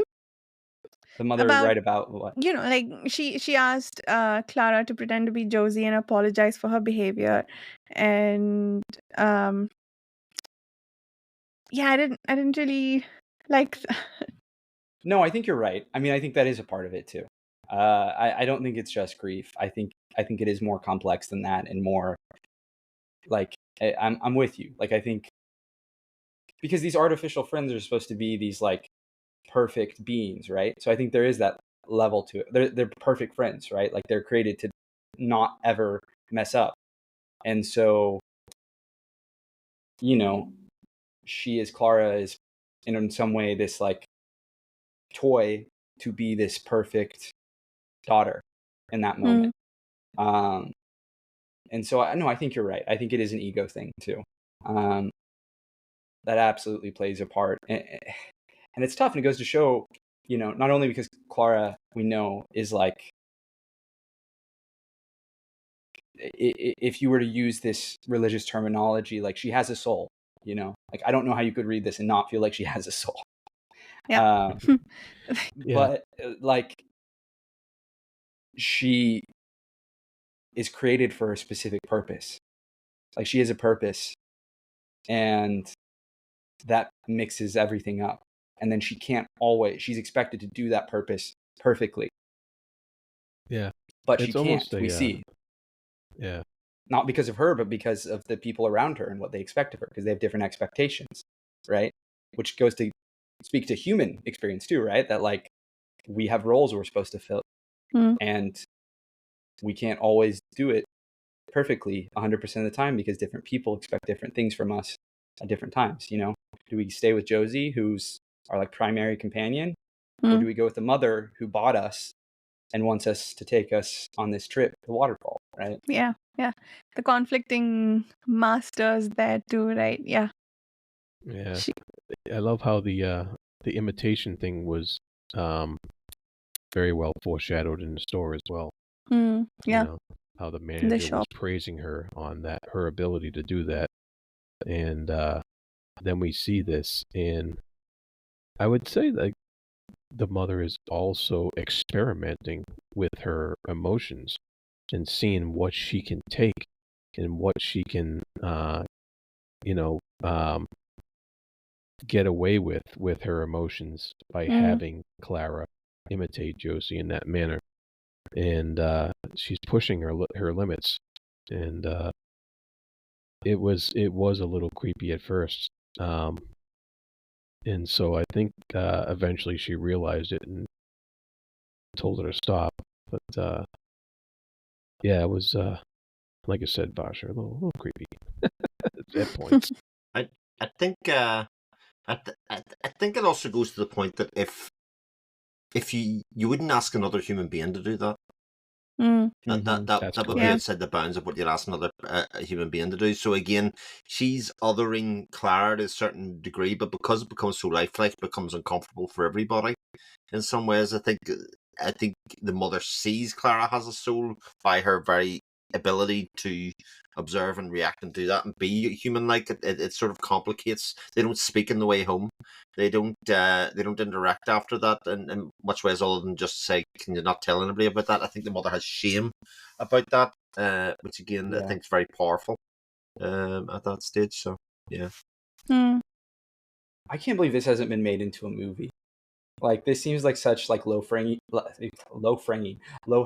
The mother right about what? Like she asked Klara to pretend to be Josie and apologize for her behavior, and yeah, I didn't really like. No, I think you're right. I mean, I think that is a part of it too. I don't think it's just grief. I think it is more complex than that, and more like I'm with you. Like I think because these artificial friends are supposed to be these like perfect beings, right? So I think there is that level to it. They're perfect friends, right? Like they're created to not ever mess up, and so Klara is in some way this like toy to be this perfect daughter in that moment. And so I think you're right. I think it is an ego thing too. That absolutely plays a part. And it's tough, and it goes to show, not only because Klara, we know, is like, if you were to use this religious terminology, like she has a soul, like I don't know how you could read this and not feel like she has a soul. Yeah. But like she is created for a specific purpose. Like she has a purpose, and that mixes everything up. And then she's expected to do that purpose perfectly. Yeah. But she can't, we see. Yeah. Not because of her, but because of the people around her and what they expect of her, because they have different expectations, right? Which goes to speak to human experience too, right? That like we have roles we're supposed to fill, and we can't always do it perfectly 100% of the time because different people expect different things from us at different times. You know, do we stay with Josie, who's our like primary companion, or do we go with the mother who bought us and wants us to take us on this trip to the waterfall, right? Yeah, yeah. The conflicting masters there too, right? Yeah. Yeah, She, I love how the imitation thing was very well foreshadowed in the store as well. You yeah. know, how the The manager was shop. praising her on that, her ability to do that. And then we see this, and I would say that the mother is also experimenting with her emotions and seeing what she can take and what she can, you know, get away with her emotions by having Klara imitate Josie in that manner. And she's pushing her limits, and it was a little creepy at first, and so I think eventually she realized it and told her to stop. But yeah, it was like I said, Basha, a little creepy at points. I think I think it also goes to the point that if you wouldn't ask another human being to do that. That would be outside the bounds of what you'd ask another a human being to do. So again, she's othering Klara to a certain degree, but because it becomes so lifelike, it becomes uncomfortable for everybody. In some ways, I think the mother sees Klara has a soul by her very ability to observe and react and do that and be human-like. It sort of complicates. They don't speak in the way home. They don't interact after that in much ways other than just say, "Can you not tell anybody about that?" I think the mother has shame about that, which again I think is very powerful at that stage. So yeah. I can't believe this hasn't been made into a movie. Like this seems like such like low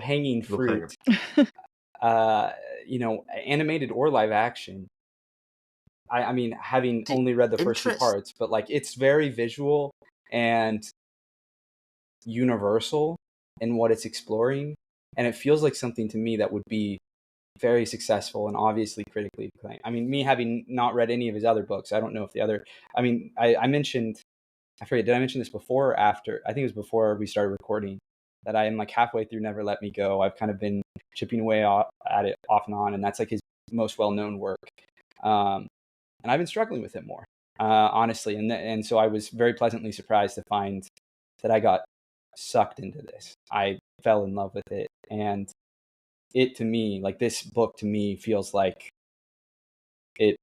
hanging fruit. You know, animated or live action. I mean, having only read the first 2 parts, but like it's very visual and universal in what it's exploring, and it feels like something to me that would be very successful and obviously critically acclaimed. I mean, me having not read any of his other books, I don't know if the other. I mean, I mentioned, I forget, did I mention this before or after? I think it was before we started recording that I am like halfway through Never Let Me Go. I've kind of been chipping away at it off and on, and that's like his most well-known work. And I've been struggling with it more, honestly. And so I was very pleasantly surprised to find that I got sucked into this. I fell in love with it. And it to me, like this book to me feels like it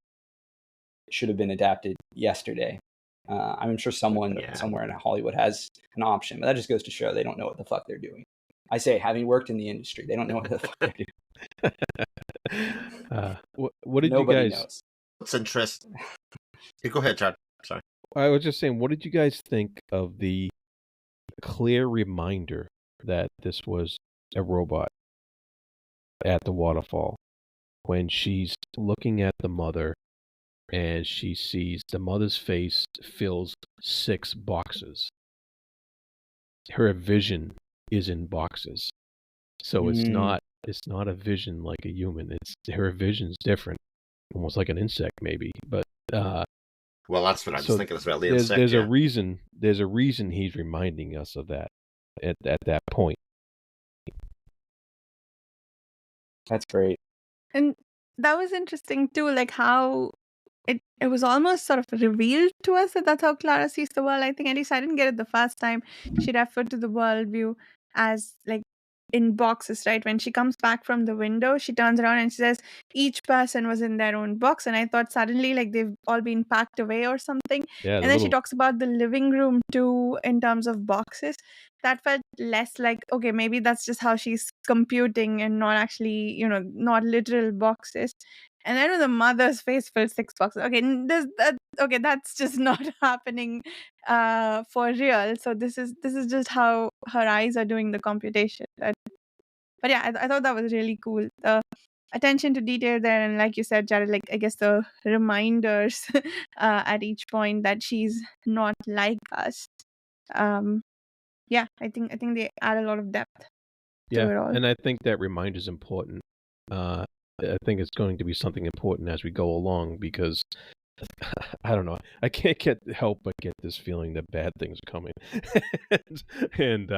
should have been adapted yesterday. I'm sure someone somewhere in Hollywood has an option, but that just goes to show they don't know what the fuck they're doing. I say, having worked in the industry, they don't know what the fuck they're doing. What did Nobody you guys? knows. What's interesting? Go ahead, Chad. Sorry. I was just saying, what did you guys think of the clear reminder that this was a robot at the waterfall when she's looking at the mother and she sees the mother's face fills 6 boxes? Her vision is in boxes, so it's not a vision like a human. It's her vision's different, almost like an insect maybe. But well, that's what I was thinking as well. The insect, there's a reason. There's a reason he's reminding us of that at that point. That's great. And that was interesting too, like how it was almost sort of revealed to us that that's how Klara sees the world. I think at least I didn't get it the first time. She referred to the worldview as like in boxes, right? When she comes back from the window, she turns around and she says each person was in their own box, and I thought suddenly like they've all been packed away or something. Yeah, and then she talks about the living room too in terms of boxes. That felt less like, okay, maybe that's just how she's computing and not actually, not literal boxes. And then when the mother's face filled 6 boxes, okay, okay, that's just not happening for real. So this is just how her eyes are doing the computation. But yeah, I thought that was really cool. The attention to detail there, and like you said, Jared, like I guess the reminders at each point that she's not like us. yeah, I think they add a lot of depth to Yeah, it all. and I think that reminder is important. I think it's going to be something important as we go along because I don't know. I can't help but get this feeling that bad things are coming, and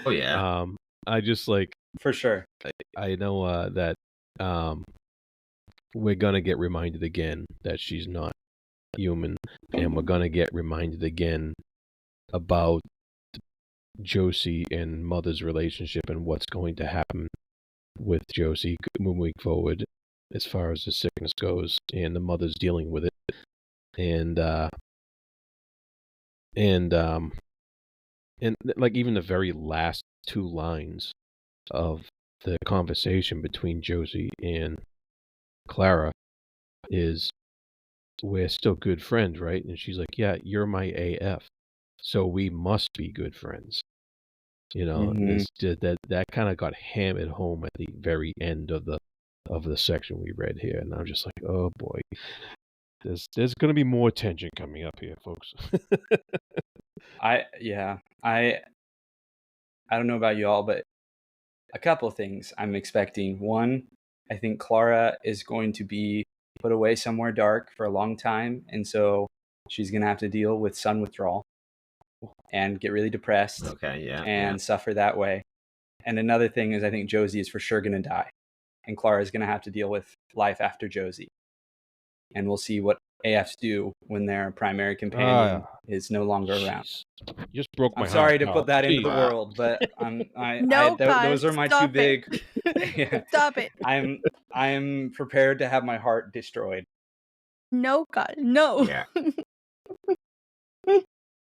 Oh yeah. I just like For sure. I know that we're gonna get reminded again that she's not human, and we're gonna get reminded again about Josie and Mother's relationship and what's going to happen with Josie moving forward as far as the sickness goes, and the mother's dealing with it, and like even the very last two lines of the conversation between Josie and Klara is, "We're still good friends, right?" And she's like, "Yeah, you're my AF, so we must be good friends." You know, Mhm. that kind of got hammered home at the very end of the section we read here, and I'm just like, oh boy, there's going to be more tension coming up here, folks. I don't know about y'all, but a couple of things I'm expecting. One, I think Klara is going to be put away somewhere dark for a long time, and so she's going to have to deal with sun withdrawal and get really depressed Okay. Yeah. and suffer that way. And another thing is I think Josie is for sure going to die, and Klara is going to have to deal with life after Josie. And we'll see what AFs do when their primary companion is no longer around. Jeez. You just broke my I'm sorry heart, to Carl. put that into the Jeez. world, but No, Carl, those are my two stop big. it. Yeah, Stop it. I'm prepared to have my heart destroyed. No, Carl, no. Yeah.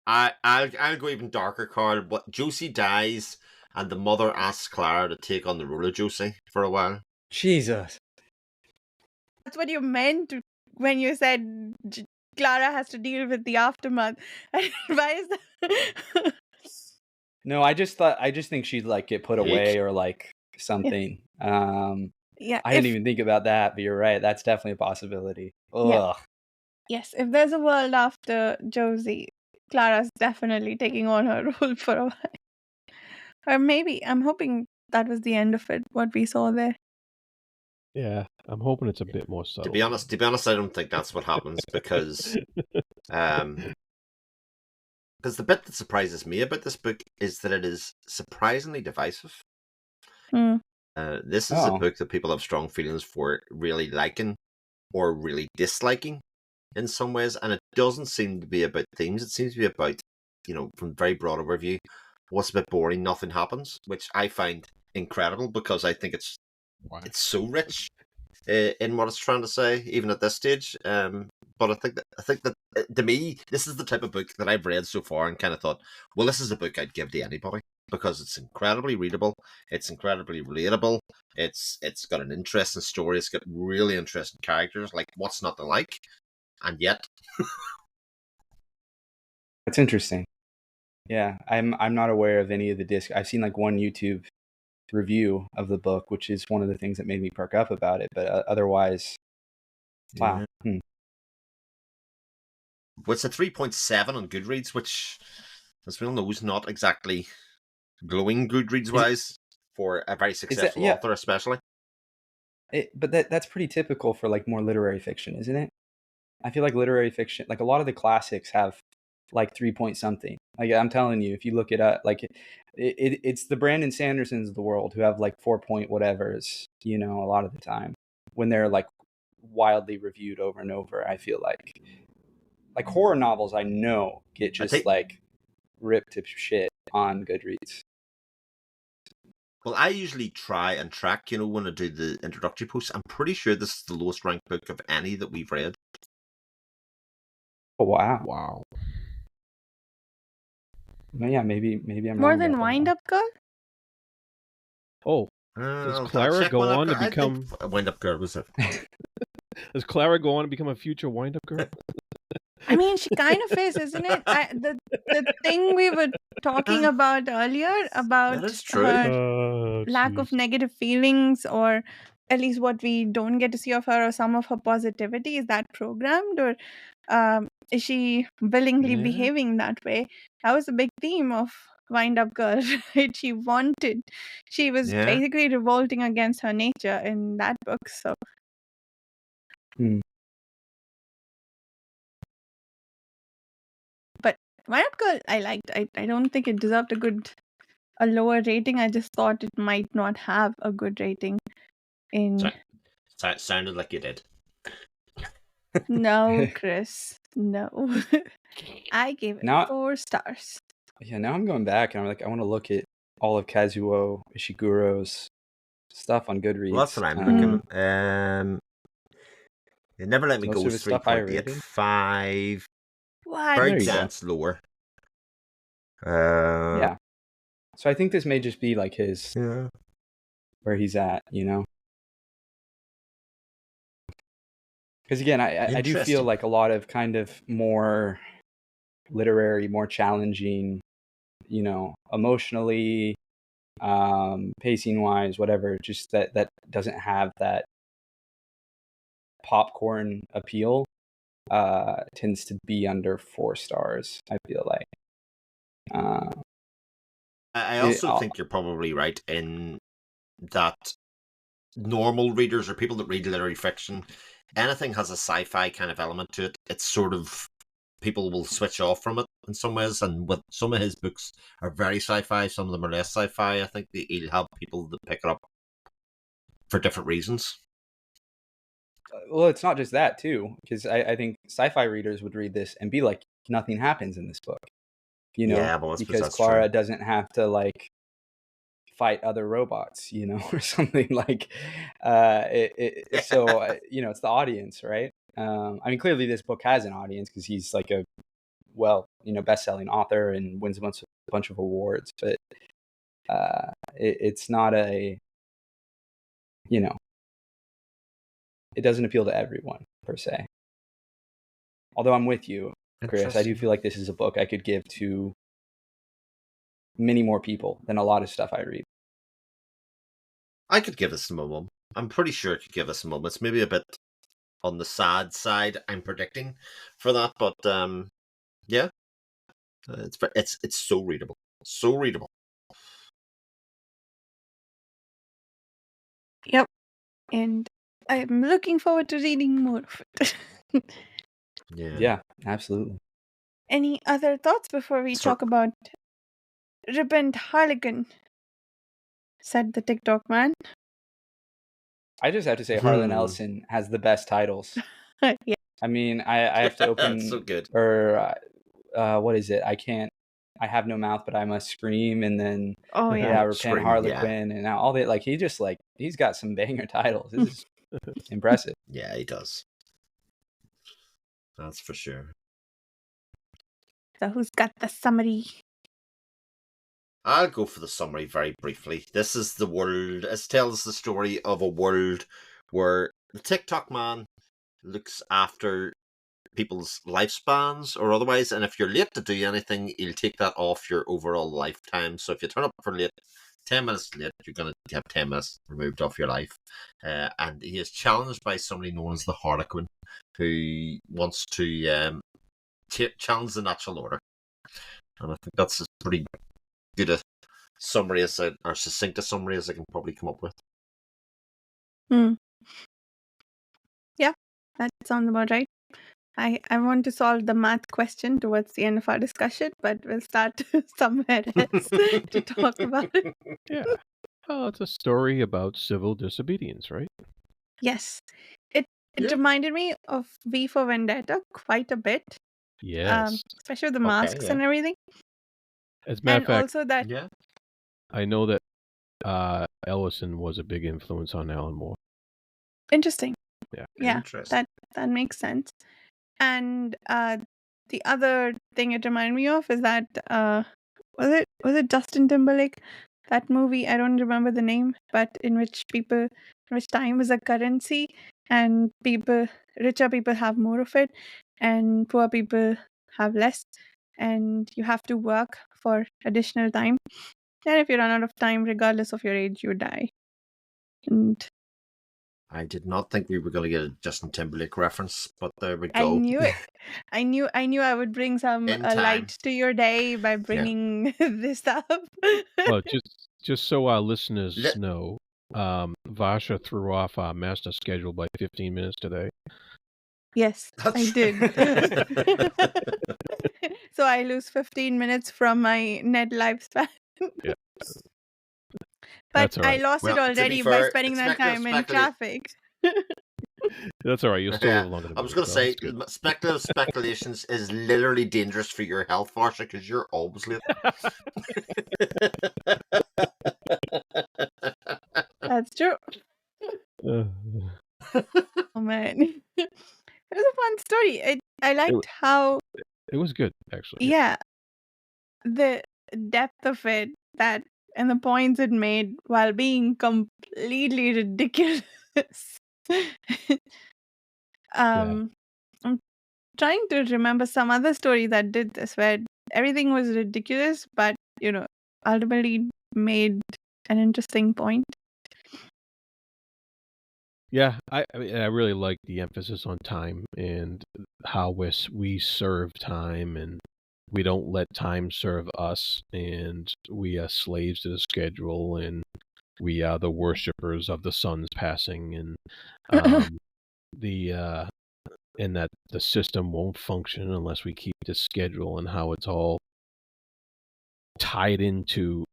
I'll go even darker, Carl. But Josie dies, and the mother asks Klara to take on the role of Josie for a while. Jesus. That's what you meant when you said Klara has to deal with the aftermath. Why is that? No, I just think she'd like get put away or like something. Yeah, I didn't even think about that, but you're right. That's definitely a possibility. Ugh. Yeah. Yes, if there's a world after Josie, Clara's definitely taking on her role for a while. Or maybe, I'm hoping that was the end of it, what we saw there. Yeah, I'm hoping it's a bit more subtle. To be honest, I don't think that's what happens because the bit that surprises me about this book is that it is surprisingly divisive. Mm. This is a book that people have strong feelings for really liking or really disliking in some ways, and it doesn't seem to be about themes. It seems to be about, from very broad overview, what's a bit boring, nothing happens, which I find incredible because I think it's so rich in what it's trying to say, even at this stage. But I think that to me, this is the type of book that I've read so far and kind of thought, well, this is a book I'd give to anybody because it's incredibly readable, it's incredibly relatable, it's got an interesting story, it's got really interesting characters. Like, what's not to like? And yet, That's interesting. Yeah, I'm not aware of any of the disc. I've seen like one YouTube review of the book, which is one of the things that made me perk up about it. But otherwise, wow. Yeah. Well, it's a 3.7 on Goodreads, which, as we all know, is not exactly glowing Goodreads-wise for a very successful author, especially. But that's pretty typical for like more literary fiction, isn't it? I feel like literary fiction, like a lot of the classics have like 3 point something. Like I'm telling you, if you look it up, like it's the Brandon Sandersons of the world who have like 4 point whatevers, a lot of the time when they're like wildly reviewed over and over. I feel like horror novels, I know, get just like ripped to shit on Goodreads. Well, I usually try and track, when I do the introductory posts. I'm pretty sure this is the lowest ranked book of any that we've read. Oh, wow. Wow. Well, yeah, maybe I'm more wrong than about that. Wind Up Girl? Oh, does Klara go on to become Wind Up Girl? Was it? Does Klara go on to become a future Wind Up Girl? I mean, she kind of is, isn't it? The thing we were talking about earlier about That is true. her lack of negative feelings, or at least what we don't get to see of her, or some of her positivity, is that programmed, or is she willingly behaving that way? That was a big theme of wind-up girl, right? She was Yeah. basically revolting against her nature in that book. So Hmm. but wind-up girl I liked. I don't think it deserved a lower rating. I just thought it might not have a good rating in Sounded like you did. No, Chris. No. I gave it Now, 4 stars. yeah, now I'm going back and I'm like, I want to look at all of Kazuo Ishiguro's stuff on Goodreads. Well, that's what I'm Mm. looking. It Never Let Me Most Go of his stuff I rated. 3.85. What? Very There you go. dense lower. Yeah. So I think this may just be like his Yeah. where he's at, you know. Because again, I do feel Interesting. like a lot of kind of more literary, more challenging, you know, emotionally, pacing wise, whatever, just that doesn't have that popcorn appeal, tends to be under 4 stars, I feel like. I also think you're probably right in that normal readers or people that read literary fiction, anything has a sci-fi kind of element to it. It's sort of people will switch off from it in some ways, and with some of his books are very sci-fi, some of them are less sci-fi. I think that he'll have people that pick it up for different reasons. Well, it's not just that too, because I think sci-fi readers would read this and be like, nothing happens in this book, you know, Yeah, well, because that's Klara true. doesn't have to like fight other robots, you know, or something like. So you know, it's the audience, right? I mean, clearly this book has an audience because he's like a best-selling author and wins a bunch of awards, but it's not a, you know, it doesn't appeal to everyone per se. Although I'm with you, Chris, I do feel like this is a book I could give to many more people than a lot of stuff I read. I could give us a moment. I'm pretty sure I could give us a moment. It's maybe a bit on the sad side, I'm predicting for that, but yeah, it's so readable, so readable. Yep. And I'm looking forward to reading more of it. Yeah, absolutely. Any other thoughts before we talk about Ribboned Harlequin? Said the TikTok man. I just have to say, Harlan Ellison has the best titles. Yeah. I mean, I have to open That's so good. Or what is it? I have no mouth, but I must scream, and then repent Scream, Harlequin, and all that. Like he's got some banger titles. This is impressive. Yeah, he does. That's for sure. So who's got the summary? I'll go for the summary very briefly. This is the world. It tells the story of a world where the TikTok man looks after people's lifespans or otherwise, and if you're late to do anything, he'll take that off your overall lifetime. So if you turn up for late, 10 minutes late, you're going to have 10 minutes removed off your life. And he is challenged by somebody known as the Harlequin, who wants to challenge the natural order. And I think that's a pretty good a summary or succinct a summary as I can probably come up with. Yeah, that sounds about right. I want to solve the math question towards the end of our discussion, but we'll start somewhere else to talk about it. Yeah. Oh, it's a story about civil disobedience, right? Yes. It reminded me of V for Vendetta quite a bit. Yes. Especially with the masks and everything. As a matter of fact, also that I know that Ellison was a big influence on Alan Moore. Interesting. Yeah. That makes sense. And the other thing it reminded me of is that was it Justin Timberlake, that movie, I don't remember the name, but in which time is a currency, and richer people have more of it and poor people have less, and you have to work for additional time, and if you run out of time, regardless of your age, you die. And I did not think we were going to get a Justin Timberlake reference, but there we I go. knew it. I knew I would bring some In time. light to your day by bringing this up. Well, just so our listeners Let- know, Vasha threw off our master schedule by 15 minutes today. Yes, I That's- did. So I lose 15 minutes from my net lifespan. Yeah. But That's all I right. lost it Well, to be already by fair, spending that speculative time in traffic. That's all right. You'll still Yeah, live longer than I me. was going to so say, it's good. speculative speculations is literally dangerous for your health, Varsha, because you're always late. That's true. Uh, Oh man. It was a fun story. I liked how, it was good, actually. yeah, the depth of it that and the points it made while being completely ridiculous. I'm trying to remember some other story that did this where everything was ridiculous, but ultimately made an interesting point. Yeah, I mean, I really like the emphasis on time and how we serve time, and we don't let time serve us, and we are slaves to the schedule, and we are the worshippers of the sun's passing, and the and that the system won't function unless we keep the schedule, and how it's all tied into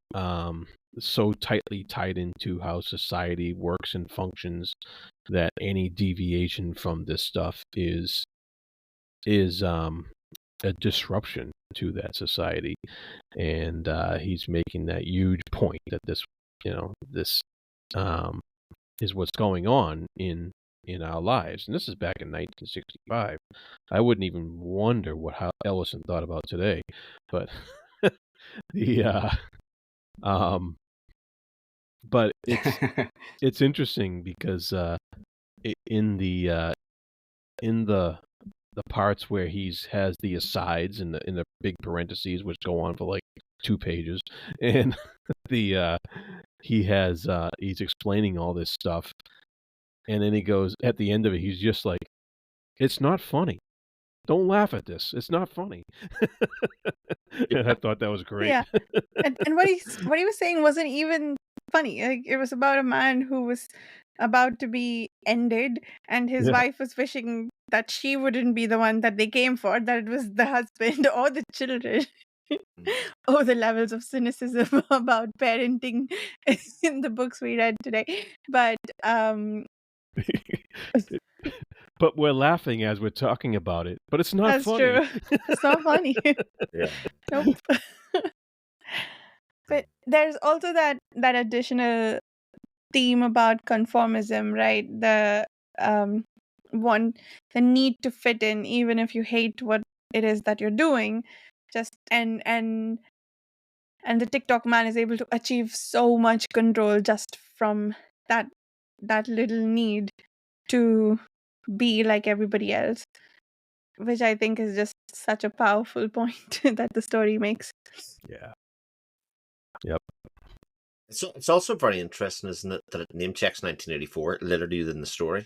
so tightly tied into how society works and functions that any deviation from this stuff is a disruption to that society. And he's making that huge point that this this is what's going on in our lives. And this is back in 1965. I wouldn't even wonder how Ellison thought about today, but the but it's interesting because in the parts where has the asides in the big parentheses, which go on for like 2 pages, and the he's explaining all this stuff, and then he goes at the end of it, he's just like, "It's not funny. Don't laugh at this. It's not funny." And I thought that was great. Yeah. And what he was saying wasn't even funny. Like, it was about a man who was about to be ended, and his Yeah. wife was wishing that she wouldn't be the one that they came for, that it was the husband or the children. Oh, the levels of cynicism about parenting in the books we read today. But But we're laughing as we're talking about it. But it's not that's funny. true. It's not funny. Yeah. Nope. But there's also that additional theme about conformism, right? The the need to fit in, even if you hate what it is that you're doing. Just and the TikTok man is able to achieve so much control just from that little need to be like everybody else, which I think is just such a powerful point that the story makes. Yeah. Yep. It's also very interesting, isn't it, that it name checks 1984 literally within the story.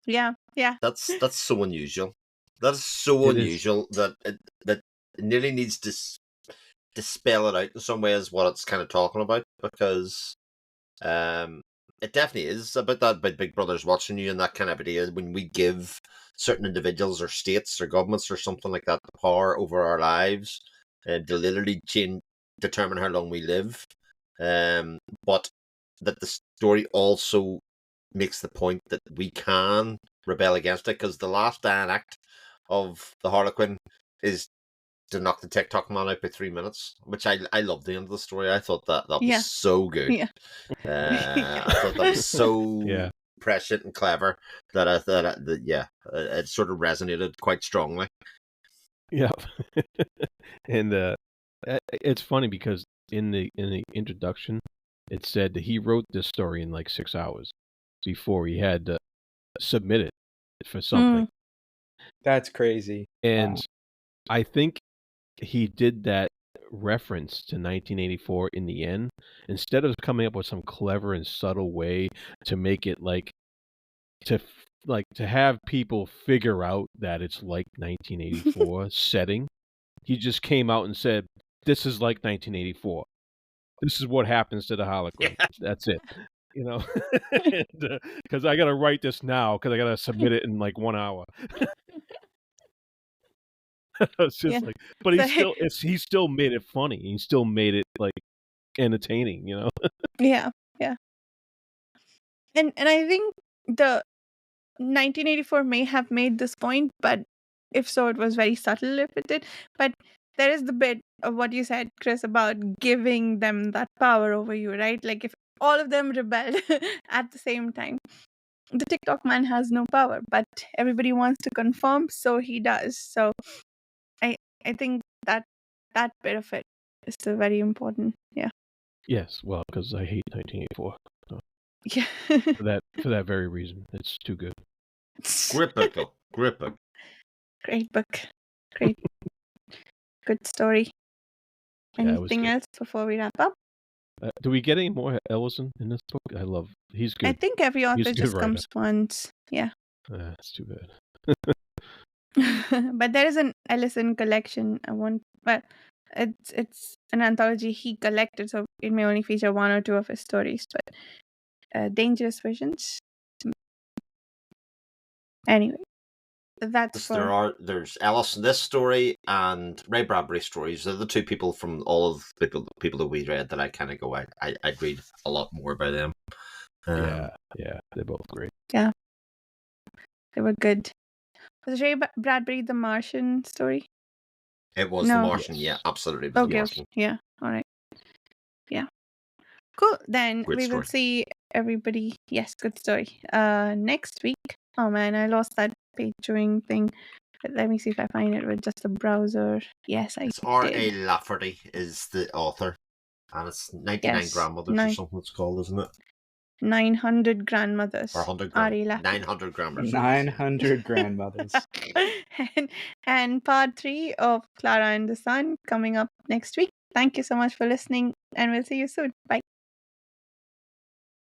Yeah. That's so unusual. That is so It is. unusual that it nearly needs to spell it out in some ways what it's kind of talking about, because it definitely is about Big Brother's watching you and that kind of idea. When we give certain individuals or states or governments or something like that the power over our lives and to literally determine how long we live, but that the story also makes the point that we can rebel against it, because the last dying act of the Harlequin is to knock the TikTok man out by 3 minutes, which I love the end of the story. I thought that Yeah. was so good. Yeah. I thought that was so Yeah. prescient and clever that it sort of resonated quite strongly. Yeah. And it's funny because in the introduction, it said that he wrote this story in like 6 hours before he had to submit it for something. That's crazy. And Wow. I think he did that reference to 1984 in the end, instead of coming up with some clever and subtle way to make it like to have people figure out that it's like 1984 setting. He just came out and said, "This is like 1984. This is what happens to the hologram. That's it." You know, because I got to write this now because I got to submit it in like 1 hour. It's just like, but he still made it funny. He still made it like entertaining. You know. Yeah. And I think the 1984 may have made this point, but if so, it was very subtle if it did. But there is the bit of what you said, Chris, about giving them that power over you, right? Like if all of them rebelled at the same time, the TikTok man has no power, but everybody wants to confirm, so he does. So I think that bit of it is still very important. Yeah. Yes, well, because I hate 1984. So Yeah. for that very reason, it's too good. Great book, though. Great book. Great book. Great. Good story. Yeah, it was Anything good. else before we wrap up? Do we get any more Ellison in this book? He's good. I think every He's a author good just writer. comes once. Yeah. It's too bad. But there is an Ellison collection. It's an anthology he collected, so it may only feature one or two of his stories. But Dangerous Visions. Anyway, that's for There's Ellison, this story, and Ray Bradbury stories. They're the two people from all of the people that we read that I kind of go, I'd read a lot more by them. Yeah, they're both great. Yeah, they were good. Was Ray Bradbury the Martian story? It was No. The Martian, Yes. yeah, absolutely. It was The Martian. Okay. Yeah. All right. Yeah. Cool. Then Great we will story. see everybody. Yes, good story. Next week. Oh man, I lost that page showing thing. But let me see if I find it with just a browser. Yes, I It's R.A. did. Lafferty is the author, and it's 99 Yes, Grandmothers or something it's called, isn't it? 900 Grandmothers. Or 100 R.A. Lafferty. 900 Grandmothers. 900 grandmothers. and part 3 of Klara and the Sun coming up next week. Thank you so much for listening, and we'll see you soon. Bye.